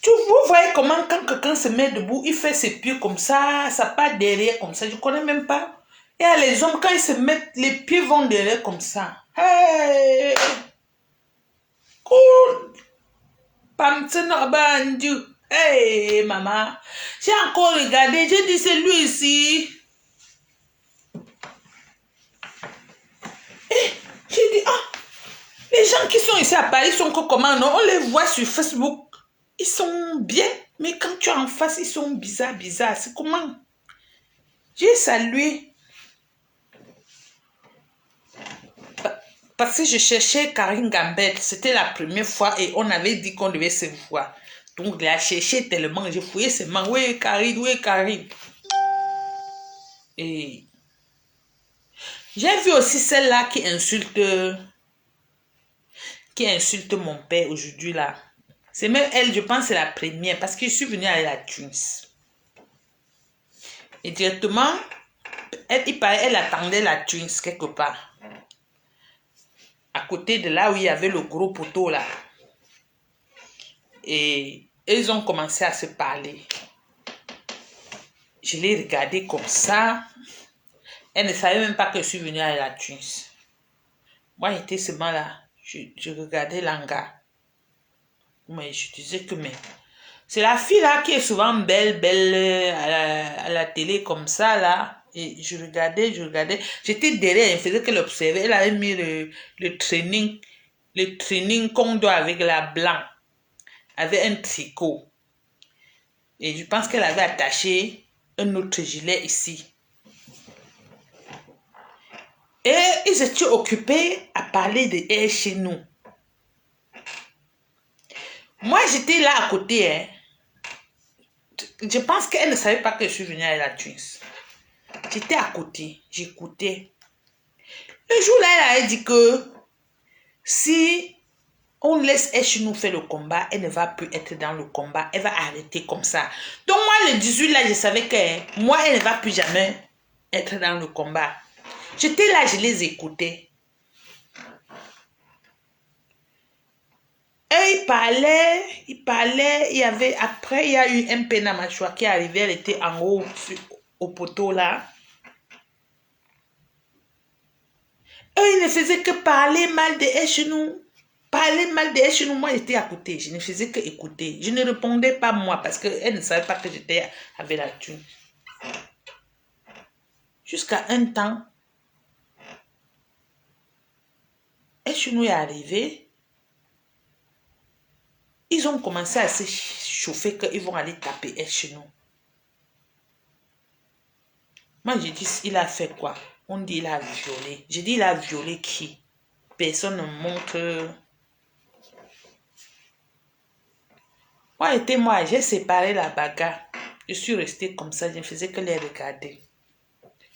Vous voyez comment quand quelqu'un se met debout, il fait ses pieds comme ça part derrière comme ça. Je ne connais même pas. Et les hommes, quand ils se mettent, les pieds vont derrière comme ça. Hey! Cool! Hey, maman. J'ai encore regardé, j'ai dit c'est lui ici. Et j'ai dit, les gens qui sont ici à Paris sont comment, non? On les voit sur Facebook. Ils sont bien, mais quand tu es en face, ils sont bizarres. C'est comment? J'ai salué. Parce que je cherchais Karine Gambette. C'était la première fois et on avait dit qu'on devait se voir. Donc, je l'ai cherché tellement. J'ai fouillé ses mains. Oui, Karine. Et j'ai vu aussi celle-là qui insulte mon père aujourd'hui là. C'est même elle, je pense, c'est la première parce que je suis venue à la Twins. Et directement, elle attendait la Twins quelque part. À côté de là où il y avait le gros poteau là. Et ils ont commencé à se parler. Je l'ai regardée comme ça. Elle ne savait même pas que je suis venue à la Twins. Moi, j'étais seulement là. Je regardais l'hangar. Mais je disais que C'est la fille là qui est souvent belle, belle à la télé comme ça là. Et je regardais. J'étais derrière, elle faisait qu'elle observait. Elle avait mis le training qu'on doit avec la blanc, avec un tricot. Et je pense qu'elle avait attaché un autre gilet ici. Et ils étaient occupés à parler de elle chez nous. Moi, j'étais là à côté. Hein. Je pense qu'elle ne savait pas que je suis venue à la Twins. J'étais à côté, j'écoutais. Le jour-là, elle a dit que si on laisse Echinou faire le combat, elle ne va plus être dans le combat. Elle va arrêter comme ça. Donc moi, le 18 là, je savais que moi, elle ne va plus jamais être dans le combat. J'étais là, je les écoutais. Et il parlait, après, il y a eu un Pénamachoua qui est arrivé, elle était en haut, au poteau là. Et il ne faisait que parler mal de Echinou. Parler mal de Echinou, moi j'étais à côté, je ne faisais que écouter. Je ne répondais pas moi parce qu'elle ne savait pas que j'étais avec la thune. Jusqu'à un temps, Echinou est arrivé. Ils ont commencé à se chauffer qu'ils vont aller taper Echinou. Moi j'ai dit, il a fait quoi? On dit il a violé. J'ai dit, il a violé qui? Personne ne montre. Moi, j'ai séparé la bagarre. Je suis restée comme ça, je ne faisais que les regarder.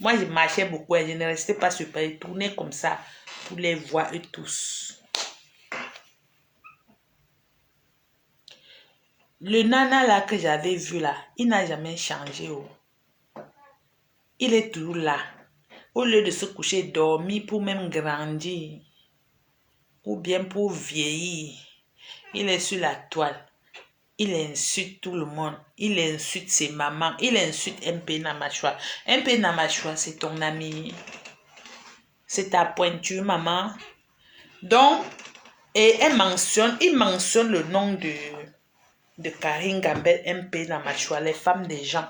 Moi, je marchais beaucoup et je ne restais pas sur Paris, je tournais comme ça pour les voir eux tous. Le nana là que j'avais vu là, il n'a jamais changé. Oh. Il est toujours là. Au lieu de se coucher, dormir pour même grandir, ou bien pour vieillir, il est sur la toile. Il insulte tout le monde. Il insulte ses mamans. Il insulte MP Namachoua. MP Namachoua, c'est ton ami. C'est ta pointure, maman. Donc, et il mentionne le nom de Karine Gambel, MP Namachoua, les femmes des gens.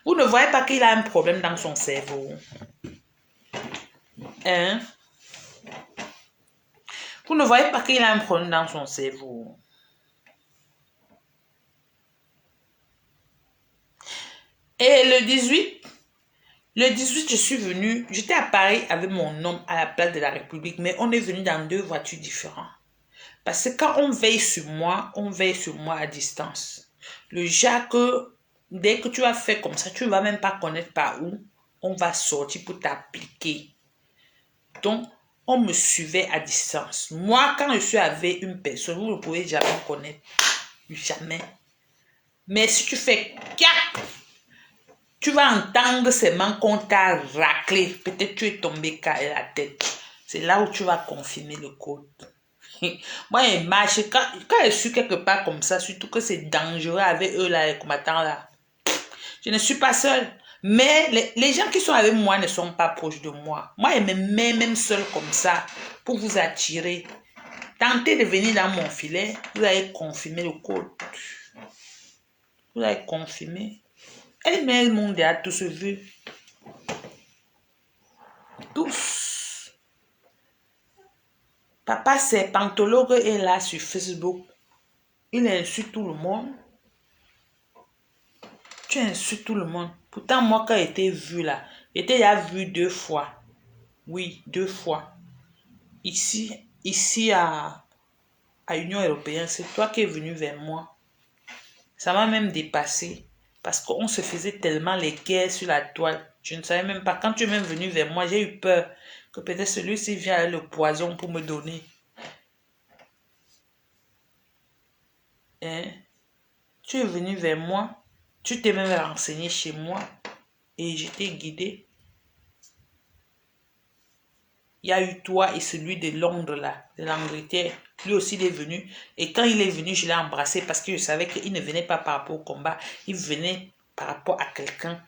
Vous ne voyez pas qu'il a un problème dans son cerveau. Hein? Vous ne voyez pas qu'il a un problème dans son cerveau. Et le 18, je suis venue, j'étais à Paris avec mon homme à la place de la République, mais on est venu dans 2 voitures différentes. Parce que quand on veille sur moi à distance. Le genre que, dès que tu as fait comme ça, tu ne vas même pas connaître par où on va sortir pour t'appliquer. Donc, on me suivait à distance. Moi, quand je suis avec une personne, vous ne pouvez jamais connaître. Jamais. Mais si tu fais cac, tu vas entendre seulement qu'on t'a raclé. Peut-être tu es tombé à la tête. C'est là où tu vas confirmer le code. Moi, je marche. Quand je suis quelque part comme ça, surtout que c'est dangereux avec eux, là, les combattants, là. Je ne suis pas seule. Mais les gens qui sont avec moi ne sont pas proches de moi. Moi, je me mets même seule comme ça pour vous attirer. Tentez de venir dans mon filet, vous allez confirmer le code. Vous allez confirmer. Et le monde a tous vu. Tous. Papa Serpentologue est là sur Facebook. Il insulte tout le monde. Tu insultes tout le monde. Pourtant, moi, quand j'étais vu là, j'étais déjà vu 2 fois. Oui, 2 fois. Ici à Union Européenne, c'est toi qui es venu vers moi. Ça m'a même dépassé. Parce qu'on se faisait tellement les guerres sur la toile. Je ne savais même pas. Quand tu es même venu vers moi, j'ai eu peur que peut-être celui-ci vient avec le poison pour me donner. Hein? Tu es venu vers moi. Tu t'es même renseigné chez moi. Et je t'ai guidé. Il y a eu toi et celui de Londres là, de l'Angleterre. Lui aussi, il est venu. Et quand il est venu, je l'ai embrassé parce que je savais qu'il ne venait pas par rapport au combat. Il venait par rapport à quelqu'un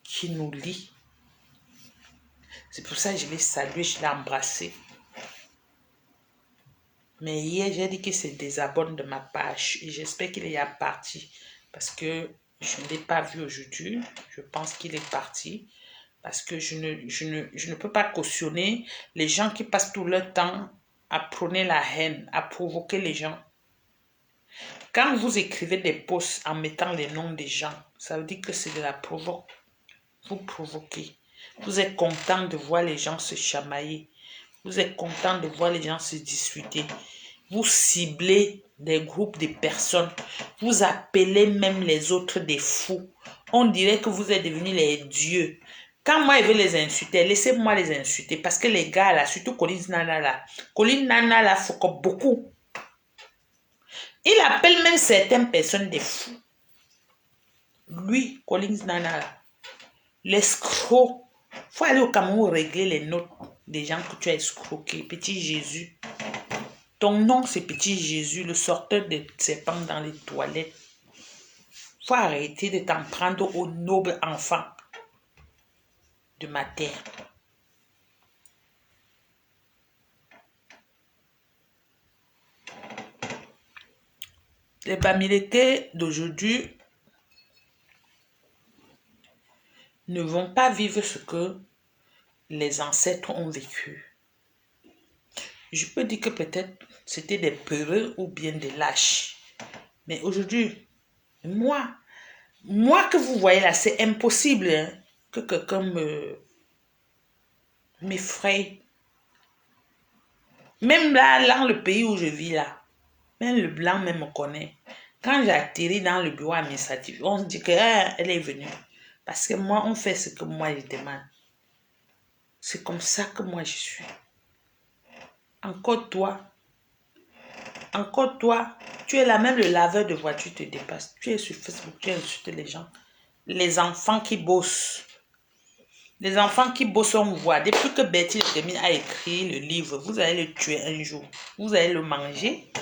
qui nous lie. C'est pour ça que je l'ai salué, je l'ai embrassé. Mais hier, j'ai dit qu'il se désabonne de ma page. Et j'espère qu'il est parti. Parce que je ne l'ai pas vu aujourd'hui. Je pense qu'il est parti. Parce que je ne peux pas cautionner les gens qui passent tout leur temps à prôner la haine, à provoquer les gens. Quand vous écrivez des posts en mettant les noms des gens, ça veut dire que c'est de la provoque. Vous provoquez. Vous êtes content de voir les gens se chamailler. Vous êtes content de voir les gens se disputer. Vous ciblez des groupes de personnes. Vous appelez même les autres des fous. On dirait que vous êtes devenus les dieux. Quand moi, je vais les insulter, laissez-moi les insulter. Parce que les gars, là, surtout Colin Nana, là, faut que beaucoup. Il appelle même certaines personnes des fous. Lui, Colin Nana, là, l'escroc. Faut aller au Cameroun régler les notes des gens que tu as escroqués. Petit Jésus. Ton nom, c'est Petit Jésus, le sorteur de serpents dans les toilettes. Faut arrêter de t'en prendre aux nobles enfants de ma terre. Les Bamileke d'aujourd'hui ne vont pas vivre ce que les ancêtres ont vécu. Je peux dire que peut-être c'était des peureux ou bien des lâches. Mais aujourd'hui, moi que vous voyez là, c'est impossible hein, que quelqu'un m'effraie. Même là, dans le pays où je vis là, même le blanc même me connaît. Quand j'atterris dans le bureau administratif, on se dit que elle est venue. Parce que moi, on fait ce que moi je demande. C'est comme ça que moi je suis. Encore toi, tu es là, même le laveur de voiture te dépasse. Tu es sur Facebook, tu insultes les gens. Les enfants qui bossent. Les enfants qui bossent, on voit. Depuis que Betty Lemine a écrit le livre, vous allez le tuer un jour. Vous allez le manger.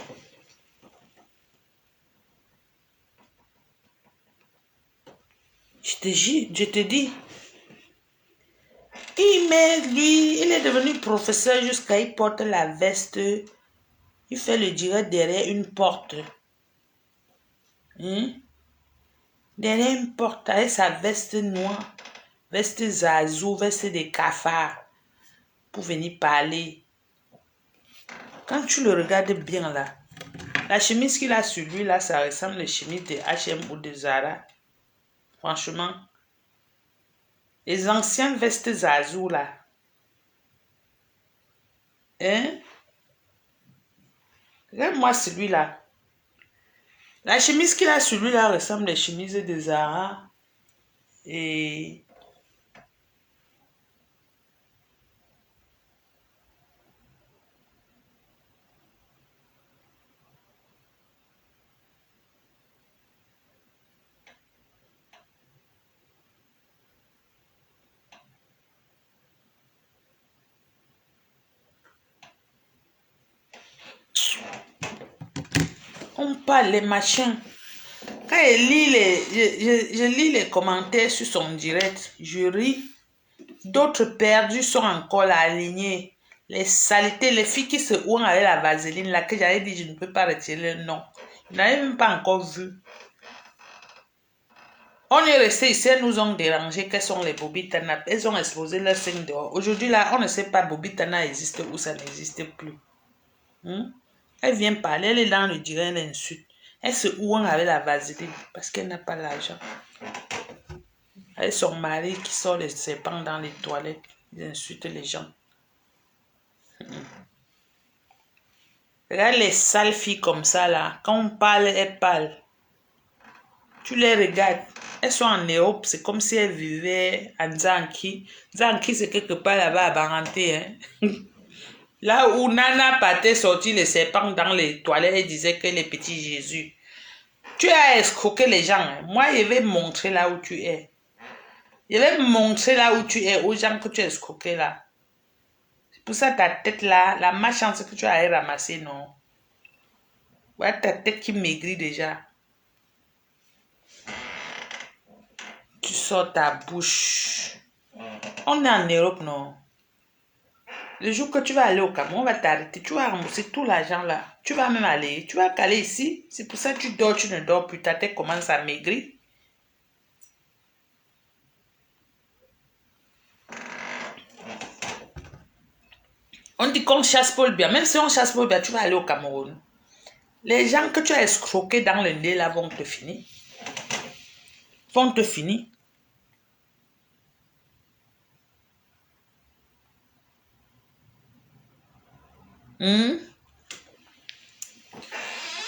Je te dis. Il est devenu professeur jusqu'à il porte la veste. Il fait le direct derrière une porte. Derrière une porte avec sa veste noire. Veste zazou, veste de cafard. Pour venir parler. Quand tu le regardes bien là, la chemise qu'il a sur lui là, ça ressemble à la chemise de H&M ou de Zara. Franchement. Les anciennes vestes zazou là. Regarde-moi celui-là. La chemise qu'il a sur lui là ressemble à la chemise de Zara. Et on parle les machins. Quand je lis les commentaires sur son direct, je ris. D'autres perdus sont encore là, alignés. Les saletés, les filles qui se ouent avec la vaseline, là, que j'avais dit, je ne peux pas retirer le nom. Je n'avais même pas encore vu. On est resté ici, elles nous ont dérangé. Quelles sont les Bobitana? Elles ont exposé leur signe dehors. Aujourd'hui, là, on ne sait pas Bobitana existe ou ça n'existe plus. Elle vient parler, elle est dans le direct, elle insulte. Elle se ouent avec la vaseline parce qu'elle n'a pas l'argent. Avec son mari qui sort les serpents dans les toilettes, ils insultent les gens. Regarde les sales filles comme ça là. Quand on parle, elles parlent. Tu les regardes. Elles sont en Europe. C'est comme si elles vivaient à Nzanki. Nzanki, c'est quelque part là-bas à Baranté. Hein? Là où Nana partait sortir les serpents dans les toilettes, elle disait que les petits Jésus. Tu as escroqué les gens. Hein? Moi, je vais montrer là où tu es. Je vais montrer là où tu es aux gens que tu as escroqué là. Pour ça, ta tête là, la malchance que tu as ramassée, non. Ouais, ta tête qui maigrit déjà. Tu sors ta bouche. On est en Europe, non. Le jour que tu vas aller au Cameroun, on va t'arrêter. Tu vas rembourser tout l'argent là. Tu vas même aller. Tu vas caler ici. C'est pour ça que tu dors, tu ne dors plus. Ta tête commence à maigrir. On dit qu'on chasse Paul Biya. Même si on chasse Paul Biya, tu vas aller au Cameroun. Les gens que tu as escroqués dans le nez là vont te finir. Vont te finir.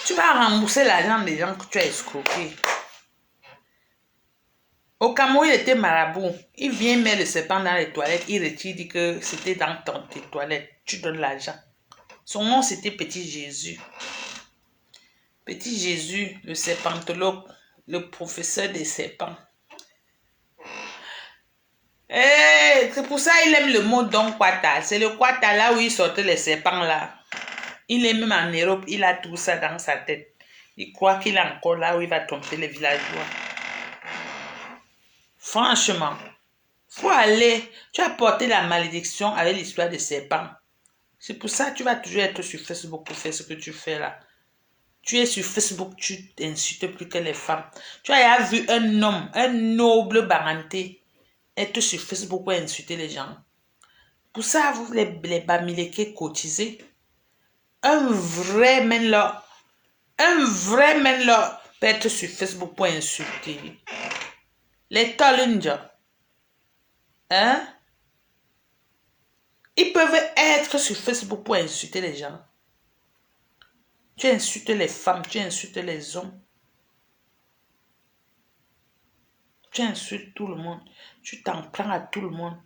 Tu vas rembourser l'argent des gens que tu as escroqués. Au Cameroun, il était marabout. Il vient mettre le serpent dans les toilettes. Il retire, dit que c'était dans tes toilettes. Tu donnes l'argent. Son nom, c'était Petit Jésus. Petit Jésus, le serpentologue, le professeur des serpents. C'est pour ça qu'il aime le mot Don Kwata. C'est le Kwata là où il sortait les serpents là. Il est même en Europe, il a tout ça dans sa tête. Il croit qu'il est encore là où il va tromper les villageois. Franchement, faut aller. Tu as porté la malédiction avec l'histoire des serpents. C'est pour ça que tu vas toujours être sur Facebook pour faire ce que tu fais là. Tu es sur Facebook, tu n'insultes plus que les femmes. Tu as vu un homme, un noble baranté, être sur Facebook pour insulter les gens. Pour ça, vous les bamilekés cotisés. Un vrai menlor peut être sur Facebook pour insulter. Les Tolunja, hein? Ils peuvent être sur Facebook pour insulter les gens. Tu insultes les femmes, tu insultes les hommes. Tu insultes tout le monde. Tu t'en prends à tout le monde.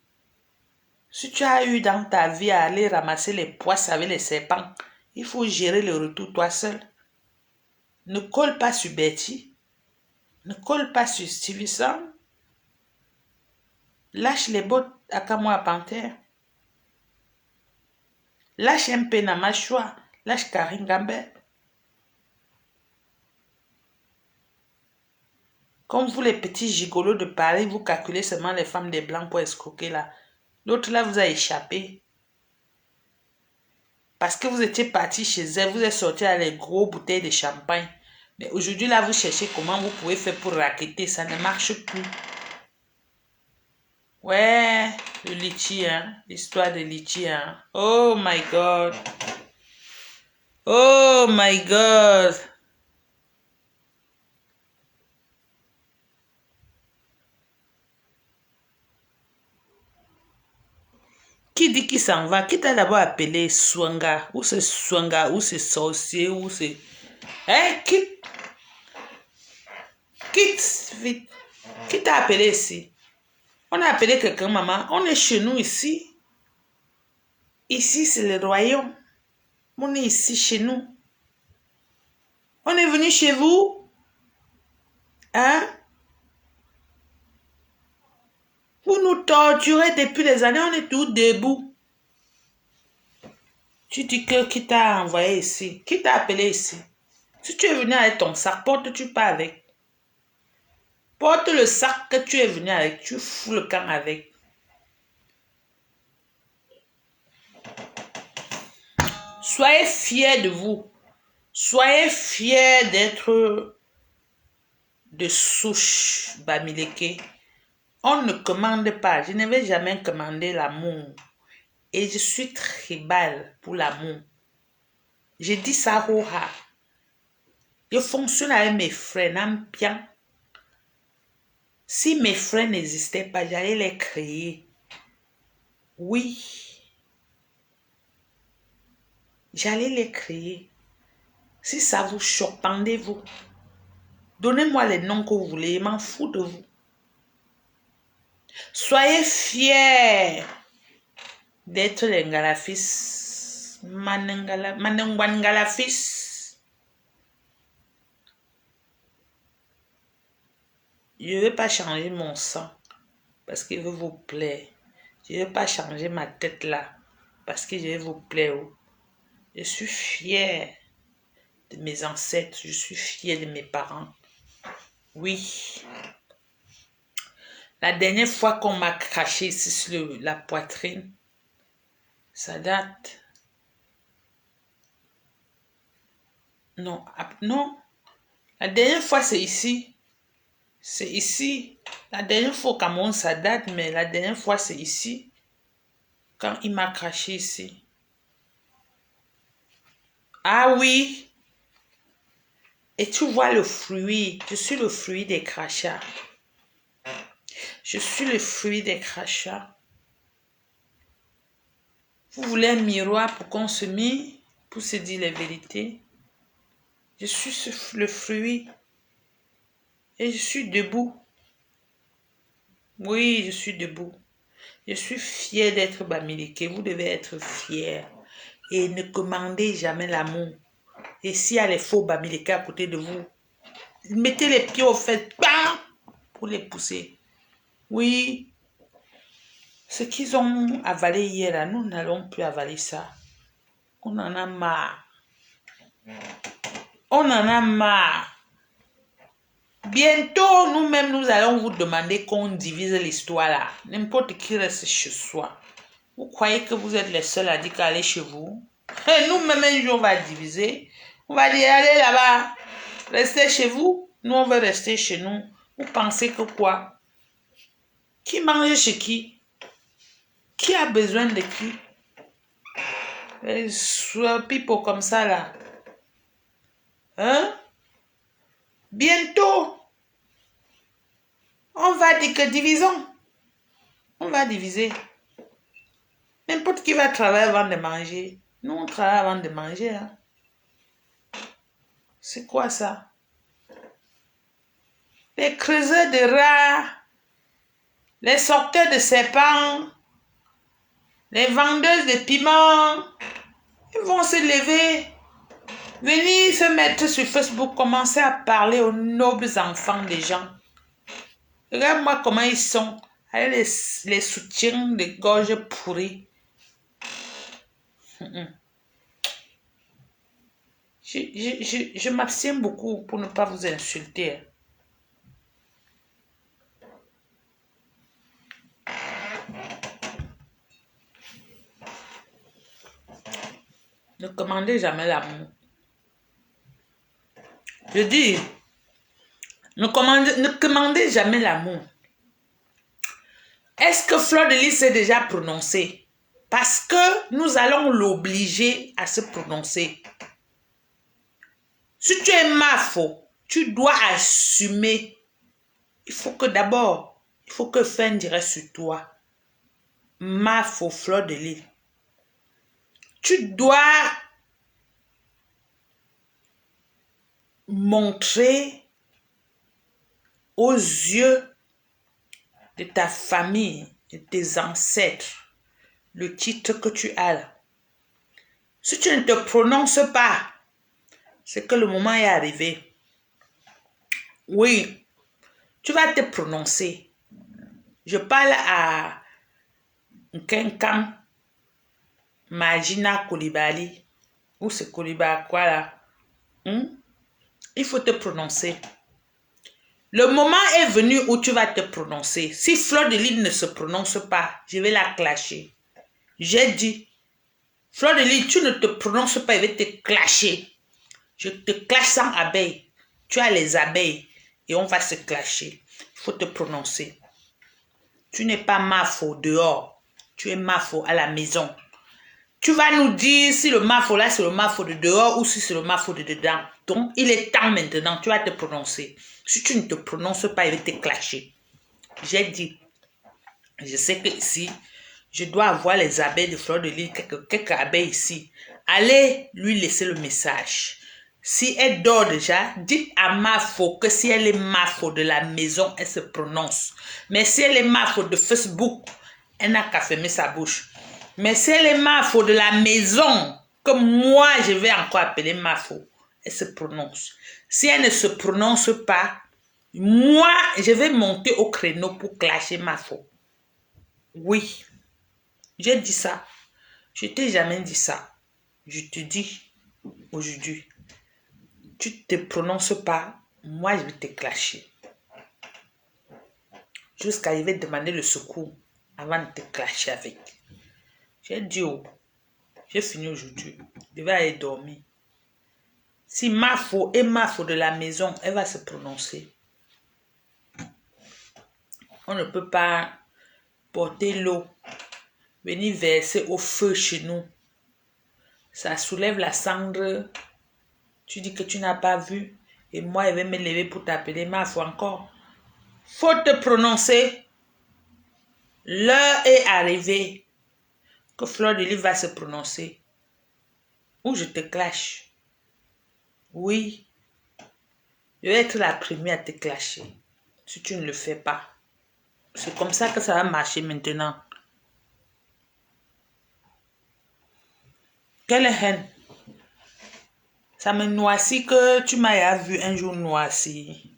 Si tu as eu dans ta vie à aller ramasser les poisses avec les serpents, il faut gérer le retour toi seul. Ne colle pas sur Betty. Ne colle pas sur Stevenson. Lâche les bottes à Kamoa Panthère. Lâche MP Namashua. Lâche Karine Gambet. Comme vous les petits gigolos de Paris, vous calculez seulement les femmes des blancs pour escroquer là. L'autre là vous a échappé. Parce que vous étiez parti chez elle, vous êtes sorti à les gros bouteilles de champagne. Mais aujourd'hui là, vous cherchez comment vous pouvez faire pour raqueter. Ça ne marche plus. Ouais, le litchi, hein. L'histoire de litchi, hein. Oh my God. Oh my God. Qui dit qu'il s'en va? Qui t'a d'abord appelé Swanga? Ou c'est Swanga? Ou c'est sorcier? Ou c'est... Quitte! Quitte, vite! Qui t'a appelé ici? On a appelé quelqu'un, maman. On est chez nous ici. Ici, c'est le royaume. On est ici, chez nous. On est venu chez vous. Hein? Vous nous torturez depuis des années. On est tous debout. Tu dis que qui t'a envoyé ici? Qui t'a appelé ici? Si tu es venu avec ton sac, porte-tu pas avec? Porte le sac que tu es venu avec. Tu fous le camp avec. Soyez fiers de vous. Soyez fiers d'être de souche Bamileke. On ne commande pas. Je ne vais jamais commander l'amour. Et je suis tribal pour l'amour. J'ai dit ça au ha. Je fonctionne avec mes frères, Nampian. Si mes frères n'existaient pas, j'allais les créer. Oui. J'allais les créer. Si ça vous choque, pendez-vous. Donnez-moi les noms que vous voulez, je m'en fous de vous. Soyez fiers d'être les Ngalafis. Manengwan Ngalafis. Je ne vais pas changer mon sang parce qu'il veut vous plaire. Je ne vais pas changer ma tête là parce que je vais vous plaire. Je suis fière de mes ancêtres. Je suis fière de mes parents. Oui. La dernière fois qu'on m'a craché ici sur la poitrine, Ça date. Non, non. La dernière fois, c'est ici. C'est ici. La dernière fois au Cameroun, ça date, mais la dernière fois, c'est ici. Quand il m'a craché ici. Ah oui. Et tu vois le fruit. Je suis le fruit des crachats. Je suis le fruit des crachats. Vous voulez un miroir pour qu'on se mire, pour se dire les vérités. Je suis le fruit. Et je suis debout. Oui, je suis debout. Je suis fière d'être Bamileke. Vous devez être fiers. Et ne commandez jamais l'amour. Et s'il y a les faux Bamileke à côté de vous, mettez les pieds au fait, bam, pour les pousser. Oui, ce qu'ils ont avalé hier, là, nous n'allons plus avaler ça. On en a marre. On en a marre. Bientôt, nous-mêmes, nous allons vous demander qu'on divise l'histoire là. N'importe qui reste chez soi. Vous croyez que vous êtes les seuls à dire qu'aller chez vous? Et nous-mêmes, un jour, on va diviser. On va dire, allez là-bas. Restez chez vous. Nous, on veut rester chez nous. Vous pensez que quoi? Qui mange chez qui? Qui a besoin de qui? Les people comme ça là. Hein? Bientôt, on va dire que divisons. On va diviser. N'importe qui va travailler avant de manger. Nous, on travaille avant de manger. Hein. C'est quoi ça? Les creuseurs de rats, les sorteurs de serpents, les vendeuses de piments, ils vont se lever, venir se mettre sur Facebook, commencer à parler aux nobles enfants des gens. Regarde-moi comment ils sont, avec les soutiens de gorge pourris. Je m'abstiens beaucoup pour ne pas vous insulter. Ne commandez jamais l'amour. Je dis, ne commandez jamais l'amour. Est-ce que Fleur de Lys s'est déjà prononcée? Parce que nous allons l'obliger à se prononcer. Si tu es mafo, tu dois assumer. Il faut que Fin dirait sur toi. Mafo, Fleur de Lys. Tu dois montrer aux yeux de ta famille, de tes ancêtres, le titre que tu as là. Si tu ne te prononces pas, c'est que le moment est arrivé. Oui, tu vas te prononcer. Je parle à Nkenkan, Magina Koulibaly, ou c'est Koulibaly quoi là. Il faut te prononcer. Le moment est venu où tu vas te prononcer. Si Fleur de Lys ne se prononce pas, je vais la clasher. J'ai dit, Fleur de Lys, tu ne te prononces pas, je vais te clasher. Je te clash sans abeilles. Tu as les abeilles et on va se clasher. Il faut te prononcer. Tu n'es pas mafo dehors. Tu es mafo à la maison. Tu vas nous dire si le mafo là, c'est le mafo de dehors ou si c'est le mafo de dedans. Donc, il est temps maintenant, tu vas te prononcer. Si tu ne te prononces pas, il va te clasher. J'ai dit, je sais que ici, je dois avoir les abeilles de Fleur de Lys, quelques abeilles ici. Allez lui laisser le message. Si elle dort déjà, dites à Mafo que si elle est Mafo de la maison, elle se prononce. Mais si elle est Mafo de Facebook, elle n'a qu'à fermer sa bouche. Mais si elle est Mafo de la maison, que moi je vais encore appeler Mafo, elle se prononce. Si elle ne se prononce pas, moi je vais monter au créneau pour clasher Mafo. Oui, j'ai dit ça. Je t'ai jamais dit ça. Je te dis aujourd'hui. Tu ne te prononces pas, moi je vais te clasher. Jusqu'à je vais demander le secours avant de te clasher avec. J'ai dit, oh, J'ai fini aujourd'hui. Je vais aller dormir. Si Mafo et Mafo de la maison, elle va se prononcer. On ne peut pas porter l'eau, venir verser au feu chez nous. Ça soulève la cendre. Tu dis que tu n'as pas vu. Et moi, elle va me lever pour t'appeler Mafo encore. Faut te prononcer. L'heure est arrivée que Fleur de Lys va se prononcer. Ou je te clash. Oui, je vais être la première à te clasher. Si tu ne le fais pas. C'est comme ça que ça va marcher maintenant. Quelle haine. Ça me noircit que tu m'as vu un jour noirci.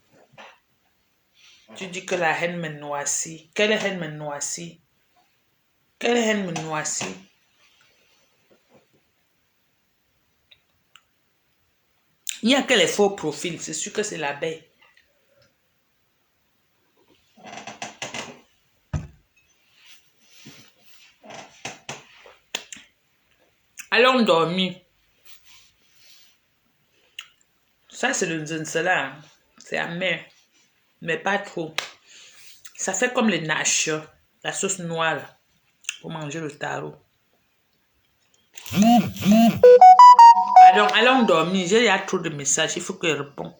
Tu dis que la haine me noircit. Quelle haine me noircit? Quelle haine me noircit? Il n'y a que les faux profils. C'est sûr que c'est l'abeille. Allons dormir. Ça, c'est le zinzela. C'est amer. Mais pas trop. Ça fait comme les naches. La sauce noire là, pour manger le taro. Pardon, allons dormir. J'ai déjà trop de messages. Il faut que je réponde.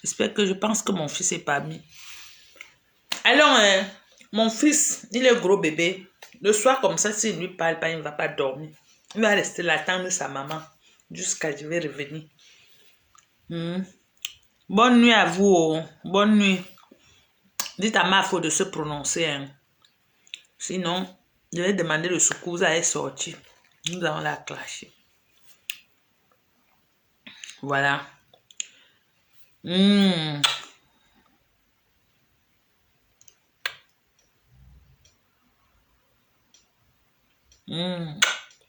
Je pense que mon fils est parmi. Allons, mon fils, il est gros bébé. Le soir comme ça, s'il ne lui parle pas, il ne va pas dormir. Il va rester là, attendre sa maman. Jusqu'à je vais revenir. Bonne nuit à vous. Oh. Bonne nuit. Dites à Mafo de se prononcer. Hein. Sinon, je vais demander le secours à sortir. Nous allons la clasher. Voilà.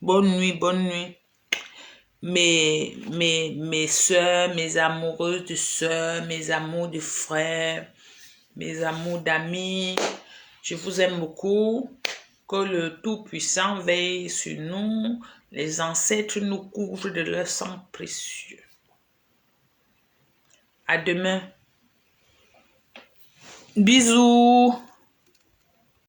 Bonne nuit, bonne nuit. Mes soeurs, mes amoureuses de soeurs, mes amours de frères, mes amours d'amis, je vous aime beaucoup. Que le Tout-Puissant veille sur nous, les ancêtres nous couvrent de leur sang précieux. À demain. Bisous.